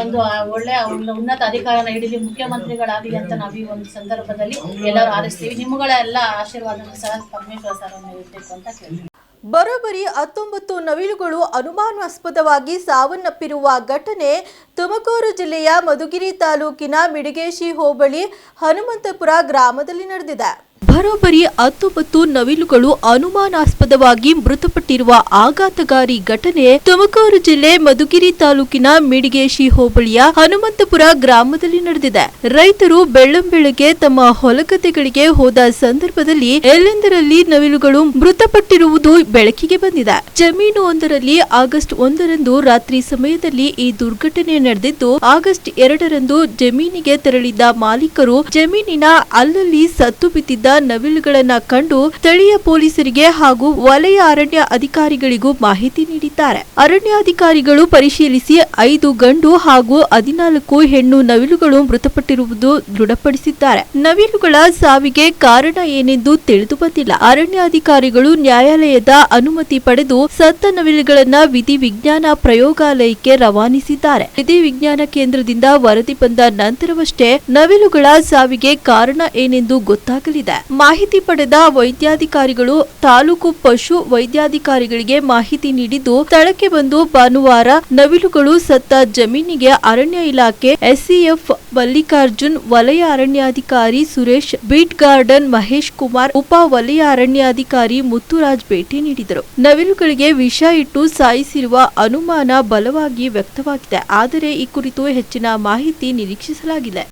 ಒಂದು ಒಳ್ಳೆಯ ಒಂದು ಉನ್ನತ ಅಧಿಕಾರನ ಹಿಡಿಲಿ, ಮುಖ್ಯಮಂತ್ರಿಗಳಾಗಲಿ ಅಂತ ನಾವು ಈ ಒಂದು ಸಂದರ್ಭದಲ್ಲಿ ಎಲ್ಲರೂ ಹಾರೈಸ್ತೀವಿ. ನಿಮ್ಮಗಳ ಎಲ್ಲ ಆಶೀರ್ವಾದನೂ ಸಹ ಪರಮೇಶ್ವರ್ ಸರ್ ಅವರನ್ನು ಇರಬೇಕು ಅಂತ ಕೇಳ್ತೀವಿ. ಬರೋಬ್ಬರಿ 19 ನವಿಲುಗಳು ಅನುಮಾನಾಸ್ಪದವಾಗಿ ಸಾವನ್ನಪ್ಪಿರುವ ಘಟನೆ ತುಮಕೂರು ಜಿಲ್ಲೆಯ ಮಧುಗಿರಿ ತಾಲೂಕಿನ ಮಿಡಿಗೇಶಿ ಹೋಬಳಿ ಹನುಮಂತಪುರ ಗ್ರಾಮದಲ್ಲಿ ನಡೆದಿದೆ. ಬರೋಬ್ಬರಿ 19 ನವಿಲುಗಳು ಅನುಮಾನಾಸ್ಪದವಾಗಿ ಮೃತಪಟ್ಟಿರುವ ಆಘಾತಕಾರಿ ಘಟನೆ ತುಮಕೂರು ಜಿಲ್ಲೆ ಮಧುಗಿರಿ ತಾಲೂಕಿನ ಮಿಡಿಗೇಶಿ ಹೋಬಳಿಯ ಹನುಮಂತಪುರ ಗ್ರಾಮದಲ್ಲಿ ನಡೆದಿದೆ. ರೈತರು ಬೆಳ್ಳಂಬೆಳಗ್ಗೆ ತಮ್ಮ ಹೊಲಗದ್ದೆಗಳಿಗೆ ಹೋದ ಸಂದರ್ಭದಲ್ಲಿ ಎಲ್ಲೆಂದರಲ್ಲಿ ನವಿಲುಗಳು ಮೃತಪಟ್ಟಿರುವುದು ಬೆಳಕಿಗೆ ಬಂದಿದೆ. ಜಮೀನು ಒಂದರಲ್ಲಿ ಆಗಸ್ಟ್ 1ರಂದು ರಾತ್ರಿ ಸಮಯದಲ್ಲಿ ಈ ದುರ್ಘಟನೆ ನಡೆದಿದ್ದು, ಆಗಸ್ಟ್ 2ರಂದು ಜಮೀನಿಗೆ ತೆರಳಿದ್ದ ಮಾಲೀಕರು ಜಮೀನಿನ ಅಲ್ಲಲ್ಲಿ ಸತ್ತು ಬಿದ್ದಿದ್ದ ನವಿಲುಗಳನ್ನ ಕಂಡು ಸ್ಥಳೀಯ ಪೊಲೀಸರಿಗೆ ಹಾಗೂ ವಲಯ ಅರಣ್ಯ ಅಧಿಕಾರಿಗಳಿಗೂ ಮಾಹಿತಿ ನೀಡಿದ್ದಾರೆ. ಅರಣ್ಯಾಧಿಕಾರಿಗಳು ಪರಿಶೀಲಿಸಿ 5 ಗಂಡು ಹಾಗೂ 14 ಹೆಣ್ಣು ನವಿಲುಗಳು ಮೃತಪಟ್ಟಿರುವುದು ದೃಢಪಡಿಸಿದ್ದಾರೆ. ನವಿಲುಗಳ ಸಾವಿಗೆ ಕಾರಣ ಏನೆಂದು ತಿಳಿದು ಬಂದಿಲ್ಲ. ಅರಣ್ಯಾಧಿಕಾರಿಗಳು ನ್ಯಾಯಾಲಯದ ಅನುಮತಿ ಪಡೆದು ಸತ್ತ ನವಿಲುಗಳನ್ನ ವಿಧಿ ವಿಜ್ಞಾನ ಪ್ರಯೋಗಾಲಯಕ್ಕೆ ರವಾನಿಸಿದ್ದಾರೆ. ವಿಧಿ ವಿಜ್ಞಾನ ಕೇಂದ್ರದಿಂದ ವರದಿ ಬಂದ ನಂತರವಷ್ಟೇ ನವಿಲುಗಳ ಸಾವಿಗೆ ಕಾರಣ ಏನೆಂದು ಗೊತ್ತಾಗಲಿದೆ. ಮಾಹಿತಿ ಪಡೆದ ವೈದ್ಯಾಧಿಕಾರಿಗಳು ತಾಲೂಕು ಪಶು ವೈದ್ಯಾಧಿಕಾರಿಗಳಿಗೆ ಮಾಹಿತಿ ನೀಡಿದ್ದು, ಸ್ಥಳಕ್ಕೆ ಬಂದು ಭಾನುವಾರ ನವಿಲುಗಳು ಸತ್ತ ಜಮೀನಿಗೆ ಅರಣ್ಯ ಇಲಾಖೆ ಎಸ್ಸಿಎಫ್ ಮಲ್ಲಿಕಾರ್ಜುನ್, ವಲಯ ಅರಣ್ಯಾಧಿಕಾರಿ ಸುರೇಶ್, ಬೀಟ್ ಗಾರ್ಡನ್ ಮಹೇಶ್ ಕುಮಾರ್, ಉಪ ವಲಯ ಅರಣ್ಯಾಧಿಕಾರಿ ಮುತ್ತುರಾಜ್ ಭೇಟಿ ನೀಡಿದರು. ನವಿಲುಗಳಿಗೆ ವಿಷ ಇಟ್ಟು ಸಾಯಿಸಿರುವ ಅನುಮಾನ ಬಲವಾಗಿ ವ್ಯಕ್ತವಾಗಿದೆ. ಆದರೆ ಈ ಕುರಿತು ಹೆಚ್ಚಿನ ಮಾಹಿತಿ ನಿರೀಕ್ಷಿಸಲಾಗಿದೆ.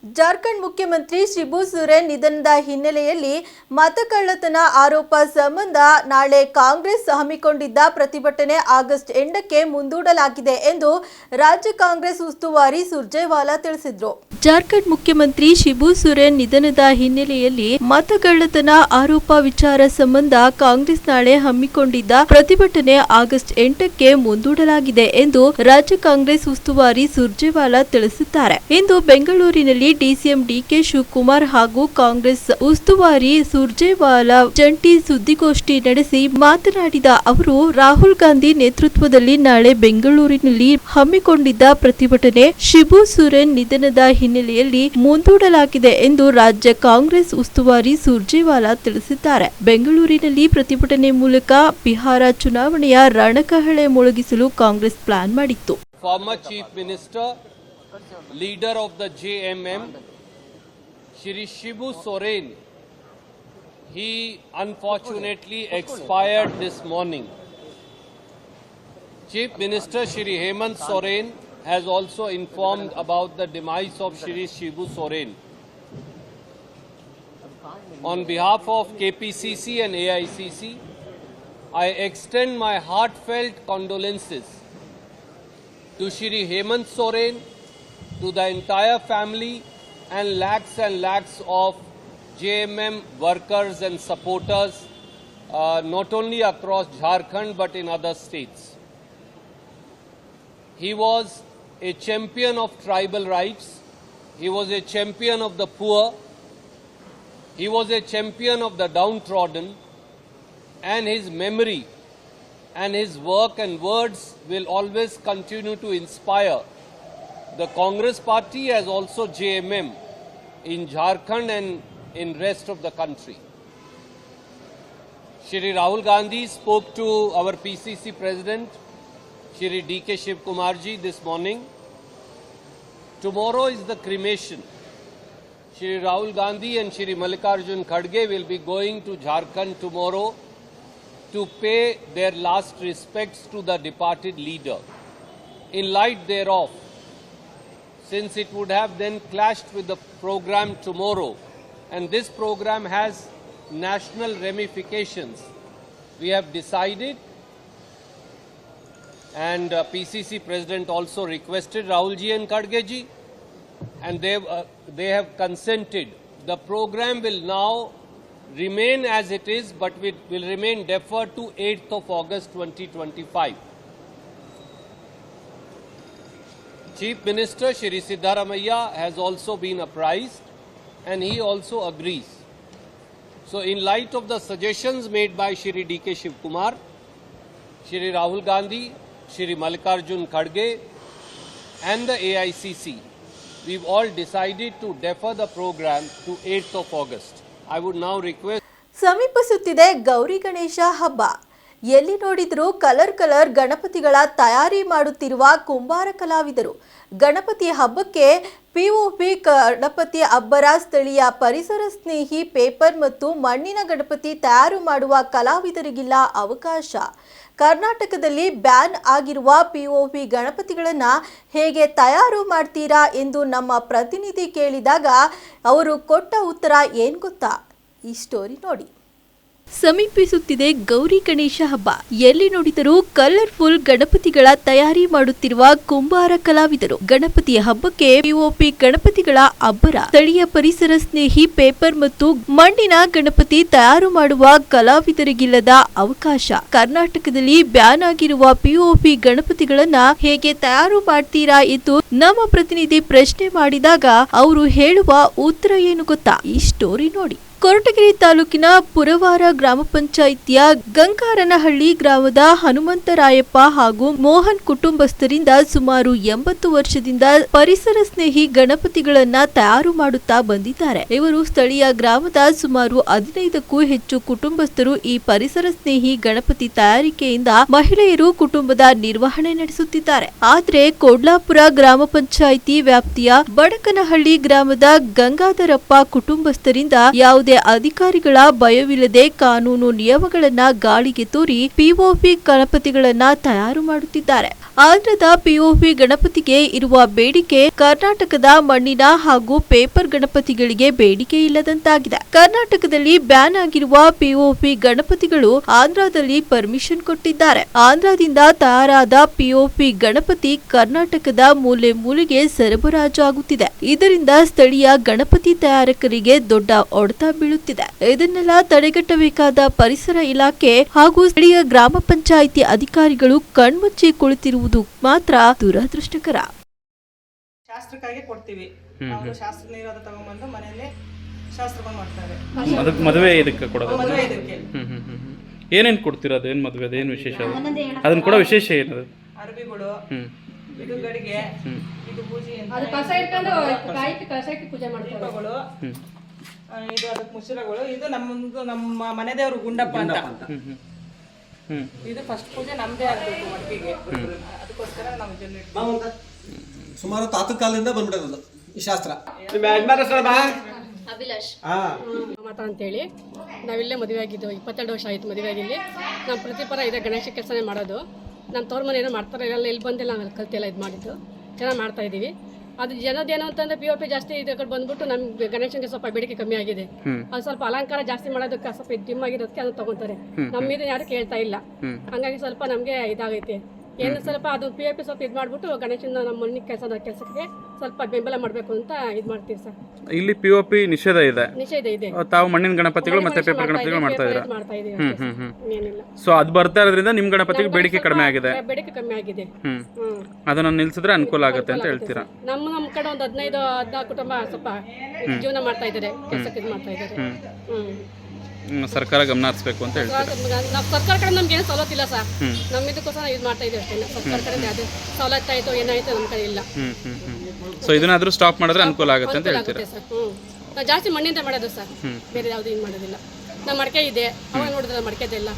ಜಾರ್ಖಂಡ್ ಮುಖ್ಯಮಂತ್ರಿ ಶಿಬು ಸೊರೇನ್ ನಿಧನದ ಹಿನ್ನೆಲೆಯಲ್ಲಿ ಮತಕಳ್ಳತನ ಆರೋಪ ಸಂಬಂಧ ನಾಳೆ ಕಾಂಗ್ರೆಸ್ ಹಮ್ಮಿಕೊಂಡಿದ್ದ ಪ್ರತಿಭಟನೆ ಆಗಸ್ಟ್ 8ಕ್ಕೆ ಮುಂದೂಡಲಾಗಿದೆ ಎಂದು ರಾಜ್ಯ ಕಾಂಗ್ರೆಸ್ ಉಸ್ತುವಾರಿ ಸುರ್ಜೇವಾಲಾ ತಿಳಿಸಿದರು. ಜಾರ್ಖಂಡ್ ಮುಖ್ಯಮಂತ್ರಿ ಶಿಬು ಸೊರೇನ್ ನಿಧನದ ಹಿನ್ನೆಲೆಯಲ್ಲಿ ಮತಕಳ್ಳತನ ಆರೋಪ ವಿಚಾರ ಸಂಬಂಧ ಕಾಂಗ್ರೆಸ್ ನಾಳೆ ಹಮ್ಮಿಕೊಂಡಿದ್ದ ಪ್ರತಿಭಟನೆ ಆಗಸ್ಟ್ 8ಕ್ಕೆ ಮುಂದೂಡಲಾಗಿದೆ ಎಂದು ರಾಜ್ಯ ಕಾಂಗ್ರೆಸ್ ಉಸ್ತುವಾರಿ ಸುರ್ಜೇವಾಲಾ ತಿಳಿಸಿದ್ದಾರೆ. ಇಂದು ಬೆಂಗಳೂರಿನಲ್ಲಿ ಡಿಸಿಎಂ ಡಿಕೆ ಶಿವಕುಮಾರ್ ಹಾಗೂ ಕಾಂಗ್ರೆಸ್ ಉಸ್ತುವಾರಿ ಸುರ್ಜೇವಾಲಾ ಜಂಟಿ ಸುದ್ದಿಗೋಷ್ಠಿ ನಡೆಸಿ ಮಾತನಾಡಿದ ಅವರು, ರಾಹುಲ್ ಗಾಂಧಿ ನೇತೃತ್ವದಲ್ಲಿ ನಾಳೆ ಬೆಂಗಳೂರಿನಲ್ಲಿ ಹಮ್ಮಿಕೊಂಡಿದ್ದ ಪ್ರತಿಭಟನೆ ಶಿಬು ಸೊರೇನ್ ನಿಧನದ ಹಿನ್ನೆಲೆಯಲ್ಲಿ ಮುಂದೂಡಲಾಗಿದೆ ಎಂದು ರಾಜ್ಯ ಕಾಂಗ್ರೆಸ್ ಉಸ್ತುವಾರಿ ಸುರ್ಜೇವಾಲಾ ತಿಳಿಸಿದ್ದಾರೆ. ಬೆಂಗಳೂರಿನಲ್ಲಿ ಪ್ರತಿಭಟನೆ ಮೂಲಕ ಬಿಹಾರ ಚುನಾವಣೆಯ ರಣಕಹಳೆ ಮೊಳಗಿಸಲು ಕಾಂಗ್ರೆಸ್ ಪ್ಲಾನ್ ಮಾಡಿತ್ತು. Former Chief Minister, leader of the JMM, Shri Shibu Soren, he unfortunately expired this morning. Chief Minister Shri Hemant Soren has also informed about the demise of Shri Shibu Soren. On behalf of KPCC and AICC, I extend my heartfelt condolences to Shri Hemant Soren, to the entire family and lakhs of JMM workers and supporters, not only across Jharkhand but in other states. He was a champion of tribal rights. He was a champion of the poor. He was a champion of the downtrodden, and his memory and his work and words will always continue to inspire the Congress party as also JMM in Jharkhand and in rest of the country. Shri Rahul Gandhi spoke to our PCC President, Shri DK Shivkumarji this morning. Tomorrow is the cremation. Shri Rahul Gandhi and Shri Mallikarjun Kharge will be going to Jharkhand tomorrow to pay their last respects to the departed leader. In light thereof, since it would have then clashed with the program tomorrow, and this program has national ramifications, we have decided, and PCC President also requested Rahulji and Khargeji, and they have consented. The program will now remain as it is, but will remain deferred to 8th of August 2025. Chief Minister Shri Siddaramaiah has also been apprised, and he also agrees. So in light of the suggestions made by Shri DK Shivkumar, Shri Rahul Gandhi, Shri Mallikarjun Kharge and the AICC, we've all decided to defer the program to 8th of August. I would now request. ಸಮೀಪಿಸುತ್ತಿದೆ ಗೌರಿ ಗಣೇಶ ಹಬ್ಬ. ಎಲ್ಲಿ ನೋಡಿದರೂ colour ಗಣಪತಿಗಳ ತಯಾರಿ ಮಾಡುತ್ತಿರುವ ಕುಂಬಾರ ಕಲಾವಿದರು. ಗಣಪತಿ ಹಬ್ಬಕ್ಕೆ POP Ganapati ಅಬ್ಬರ ಸ್ಥಳೀಯ ಪರಿಸರ ಸ್ನೇಹಿ ಪೇಪರ್ ಮತ್ತು ಮಣ್ಣಿನ ಗಣಪತಿ ತಯಾರು ಮಾಡುವ ಕಲಾವಿದರಿಗಿಲ್ಲ ಅವಕಾಶ. ಕರ್ನಾಟಕದಲ್ಲಿ ಬ್ಯಾನ್ ಆಗಿರುವ ಪಿಒಪಿ ಗಣಪತಿಗಳನ್ನು ಹೇಗೆ ತಯಾರು ಮಾಡ್ತೀರಾ ಎಂದು ನಮ್ಮ ಪ್ರತಿನಿಧಿ ಕೇಳಿದಾಗ ಅವರು ಕೊಟ್ಟ ಉತ್ತರ ಏನು ಗೊತ್ತಾ? ಈ ಸ್ಟೋರಿ ನೋಡಿ. ಸಮೀಪಿಸುತ್ತಿದೆ ಗೌರಿ ಗಣೇಶ ಹಬ್ಬ. ಎಲ್ಲಿ ನೋಡಿದರೂ ಕಲರ್ಫುಲ್ ಗಣಪತಿಗಳ ತಯಾರಿ ಮಾಡುತ್ತಿರುವ ಕುಂಬಾರ ಕಲಾವಿದರು. ಗಣಪತಿ ಹಬ್ಬಕ್ಕೆ ಪಿಒಪಿ ಗಣಪತಿಗಳ ಅಬ್ಬರ. ಸ್ಥಳೀಯ ಪರಿಸರ ಸ್ನೇಹಿ ಪೇಪರ್ ಮತ್ತು ಮಣ್ಣಿನ ಗಣಪತಿ ತಯಾರು ಮಾಡುವ ಕಲಾವಿದರಿಗಿಲ್ಲದ ಅವಕಾಶ. ಕರ್ನಾಟಕದಲ್ಲಿ ಬ್ಯಾನ್ ಆಗಿರುವ ಪಿಒಪಿ ಗಣಪತಿಗಳನ್ನ ಹೇಗೆ ತಯಾರು ಮಾಡ್ತೀರಾ ಎಂದು ನಮ್ಮ ಪ್ರತಿನಿಧಿ ಪ್ರಶ್ನೆ ಮಾಡಿದಾಗ ಅವರು ಹೇಳುವ ಉತ್ತರ ಏನು ಗೊತ್ತಾ? ಈ ಸ್ಟೋರಿ ನೋಡಿ. ಕೊರಟಗೆರೆ ತಾಲೂಕಿನ ಪುರವಾರ ಗ್ರಾಮ ಪಂಚಾಯಿತಿಯ ಗಂಗಾರನಹಳ್ಳಿ ಗ್ರಾಮದ ಹನುಮಂತರಾಯಪ್ಪ ಹಾಗೂ ಮೋಹನ್ ಕುಟುಂಬಸ್ಥರಿಂದ ಸುಮಾರು 80 ವರ್ಷದಿಂದ ಪರಿಸರ ಸ್ನೇಹಿ ಗಣಪತಿಗಳನ್ನ ತಯಾರು ಮಾಡುತ್ತಾ ಬಂದಿದ್ದಾರೆ. ಇವರು ಸ್ಥಳೀಯ ಗ್ರಾಮದ ಸುಮಾರು 15ಕ್ಕೂ ಹೆಚ್ಚು ಕುಟುಂಬಸ್ಥರು ಈ ಪರಿಸರ ಸ್ನೇಹಿ ಗಣಪತಿ ತಯಾರಿಕೆಯಿಂದ ಮಹಿಳೆಯರು ಕುಟುಂಬದ ನಿರ್ವಹಣೆ ನಡೆಸುತ್ತಿದ್ದಾರೆ. ಆದ್ರೆ ಕೋಡ್ಲಾಪುರ ಗ್ರಾಮ ಪಂಚಾಯಿತಿ ವ್ಯಾಪ್ತಿಯ ಬಡಕನಹಳ್ಳಿ ಗ್ರಾಮದ ಗಂಗಾಧರಪ್ಪ ಕುಟುಂಬಸ್ಥರಿಂದ ಯಾವುದೇ ಅಧಿಕಾರಿಗಳ ಭಯವಿಲ್ಲದೆ ಕಾನೂನು ನಿಯಮಗಳನ್ನ ಗಾಳಿಗೆ ತೂರಿ ಪಿಒಪಿ ಗಣಪತಿಗಳನ್ನ ತಯಾರು ಮಾಡುತ್ತಿದ್ದಾರೆ. ಆಂಧ್ರದ ಪಿಒಪಿ ಗಣಪತಿಗೆ ಇರುವ ಬೇಡಿಕೆ ಕರ್ನಾಟಕದ ಮಣ್ಣಿನ ಹಾಗೂ ಪೇಪರ್ ಗಣಪತಿಗಳಿಗೆ ಬೇಡಿಕೆ ಇಲ್ಲದಂತಾಗಿದೆ. ಕರ್ನಾಟಕದಲ್ಲಿ ಬ್ಯಾನ್ ಆಗಿರುವ ಪಿಒಪಿ ಗಣಪತಿಗಳು ಆಂಧ್ರದಲ್ಲಿ ಪರ್ಮಿಷನ್ ಕೊಟ್ಟಿದ್ದಾರೆ. ಆಂಧ್ರದಿಂದ ತಯಾರಾದ ಪಿಒಪಿ ಗಣಪತಿ ಕರ್ನಾಟಕದ ಮೂಲೆ ಮೂಲೆಗೆ ಸರಬರಾಜು ಆಗುತ್ತಿದೆ. ಇದರಿಂದ ಸ್ಥಳೀಯ ಗಣಪತಿ ತಯಾರಕರಿಗೆ ದೊಡ್ಡ ಹೊಡೆತ ಬೀಳುತ್ತಿದೆ. ಇದನ್ನೆಲ್ಲ ತಡೆಗಟ್ಟಬೇಕಾದ ಪರಿಸರ ಇಲಾಖೆ ಹಾಗೂ ಸ್ಥಳೀಯ ಗ್ರಾಮ ಪಂಚಾಯಿತಿ ಅಧಿಕಾರಿಗಳು ಕಣ್ಮುಚ್ಚಿ ಕುಳಿತಿರುವುದು ಮಾತ್ರ ದುರದೃಷ್ಟಕರ. ಶಾಸ್ತ್ರಕ್ಕಾಗಿ ಕೊಡ್ತೀವಿ. ಅವರು ಶಾಸ್ತ್ರ ನೀರಾದ ತಗೊಂಡ್ಬಂದು ಮನೆಯಲ್ಲಿ ಶಾಸ್ತ್ರಗಳು ಮಾಡ್ತಾರೆ. ಮದುವೆ ಇದಕ್ಕೆ ಕೊಡೋದು? ಮದುವೆ ಇದಕ್ಕೆ ಏನೇನು ಕೊಡ್ತೀರಾ? ಅದು ಏನು ಮದುವೆ, ಅದೇನು ವಿಶೇಷ? ಅದನ್ನ ಕೂಡ ವಿಶೇಷ ಏನದು? ಅರಬಿಗಳು, ಇದು ಗಡಿಗೆ, ಇದು ಪೂಜೆ ಅಂತ, ಪೂಜೆ ಮಾಡ್ತಾರೆ. ಇದು ಅದಕ್ಕೆ ಮುಸುರಗಳು. ಇದು ನಮ್ಮ ಮನೆ ದೇವರು ಗುಂಡಪ್ಪ ಅಂತ. ಇದು ಫಸ್ಟ್ ಪೂಜೆ ನಮ್ದೇ ಆಗ್ಬೇಕು ಮಡಿಕೆಗೆ, ಅದಕ್ಕೋಸ್ಕರ ನಾವು ಜಲ್ಲಿ ಸುಮಾರು ತಾತ ಕಾಲದಿಂದ ಬಂದ್ಬಿಡೋದು ಈ ಶಾಸ್ತ್ರ. ಅಭಿಲಾಷ್ ಮಾತಾ ಅಂತೇಳಿ ನಾವಿಲ್ಲೇ ಮದುವೆ ಆಗಿದ್ದು 22 ವರ್ಷ ಆಯಿತು ಮದುವೆ ಆಗಿಲ್ಲಿ. ನಾವು ಪ್ರತಿಪರ ಇದೇ ಗಣೇಶ ಕೆಲಸನೇ ಮಾಡೋದು. ನಮ್ಮ ತವ್ರ ಮನೆ ಏನೋ ಮಾಡ್ತಾರೆ, ಎಲ್ಲ ಇಲ್ಲಿ ಬಂದಿಲ್ಲ, ನಾವೆಲ್ಲ ಕಲ್ತೆಲ್ಲ ಇದು ಮಾಡಿದ್ದು ಚೆನ್ನಾಗಿ ಮಾಡ್ತಾ ಇದ್ದೀವಿ. ಅದು ಜನದೇನು ಅಂತಂದ್ರೆ POP ಜಾಸ್ತಿ ಇದೆ ಕಡೆ ಬಂದ್ಬಿಟ್ಟು ನಮ್ಗೆ ಗಣೇಶನಿಗೆ ಸ್ವಲ್ಪ ಬೇಡಿಕೆ ಕಮ್ಮಿ ಆಗಿದೆ. ಅದು ಸ್ವಲ್ಪ ಅಲಂಕಾರ ಜಾಸ್ತಿ ಮಾಡೋದಕ್ಕೆ ಸ್ವಲ್ಪ ಡಿಮ್ ಆಗಿರೋದಕ್ಕೆ ಅದು ತಗೊಂತಾರೆ. ನಮ್ಮ ಇದನ್ನ ಯಾರು ಕೇಳ್ತಾ ಇಲ್ಲ. ಹಂಗಾಗಿ ಸ್ವಲ್ಪ ನಮಗೆ ಇದಾಗೈತೆ. ಏನು ಸ್ವಲ್ಪ ಅದು POP ಸ್ವಲ್ಪ ಇದು ಮಾಡ್ಬಿಟ್ಟು ಗಣೇಶನ ನಮ್ಮ ಮಣ್ಣಿನ ಕೆಲಸಕ್ಕೆ ಸ್ವಲ್ಪ ಬೆಂಬಲ ಮಾಡಬೇಕು ಅಂತ ಇದು ಮಾಡ್ತೀವಿ ಸರ್. ಇಲ್ಲಿ POP ನಿಷೇಧ ಇದೆ. ನಿಷೇಧ ಇದೆ. ತಾವು ಮಣ್ಣಿನ ಗಣಪತಿಗಳು ಮತ್ತೆ ಪೇಪರ್ ಗಣಪತಿಗಳು ಮಾಡ್ತಾ ಇದ್ದೀರಾ? ಏನಿಲ್ಲ. ಸೊ ಅದು ಬರ್ತಾ ಇರೋದ್ರಿಂದ ನಿಮ್ ಗಣಪತಿಗೆ ಬೇಡಿಕೆ ಕಡಿಮೆ ಆಗಿದೆ. ಬೇಡಿಕೆ ಕಮ್ಮಿ ಆಗಿದೆ. ಅದನ್ನ ನಿಲ್ಸಿದ್ರೆ ಅನುಕೂಲ ಆಗುತ್ತೆ ಅಂತ ಹೇಳ್ತೀರಾ? ನಮ್ಮ ಕಡೆ ಒಂದು 15-16 ಕುಟುಂಬ ಸ್ವಲ್ಪ ಜೀವನ ಮಾಡ್ತಾ ಇದ್ದಾರೆ, ಕೆಲಸಕ್ಕೆ ಇದು ಮಾಡ್ತಾ ಇದ್ದಾರೆ. ಸರ್ಕಾರ ಗಮನ ಹರಿಸಬೇಕು ಅಂತ ಹೇಳ್ತೀರಾ? ನಾವು ಸರ್ಕಾರ ಕಡೆ ನಮ್ಗೆ ಏನು ಸವಲತ್ತಿಲ್ಲ ಸರ್. ನಮ್ಮ ಇದಕ್ಕೋಸ್ಕರ ಇದು ಮಾಡ್ತಾ ಇದ್ದೀವಿ ಅಷ್ಟೇ. ಸರ್ಕಾರ ಕಡೆ ಅದು ಸವಲತ್ತು ಆಯಿತು ಏನಾಯ್ತು ನಮ್ಮ ಕಡೆ ಇಲ್ಲ. ಸೊ ಇದನ್ನಾದ್ರೂ ಸ್ಟಾಪ್ ಮಾಡಿದ್ರೆ ಅನುಕೂಲ ಆಗುತ್ತೆ ಅಂತ ಹೇಳ್ತೀರಾ? ನಾವು ಜಾಸ್ತಿ ಮಣ್ಣಿಂದ ಮಾಡೋದು ಸರ್, ಬೇರೆ ಯಾವುದು ಏನು ಮಾಡೋದಿಲ್ಲ. ನಮ್ಮ ಮಡಿಕೆ ಇದೆ, ಅವಾಗ ನೋಡಿದ್ರೆ ಮಡಿಕೆದೆಲ್ಲ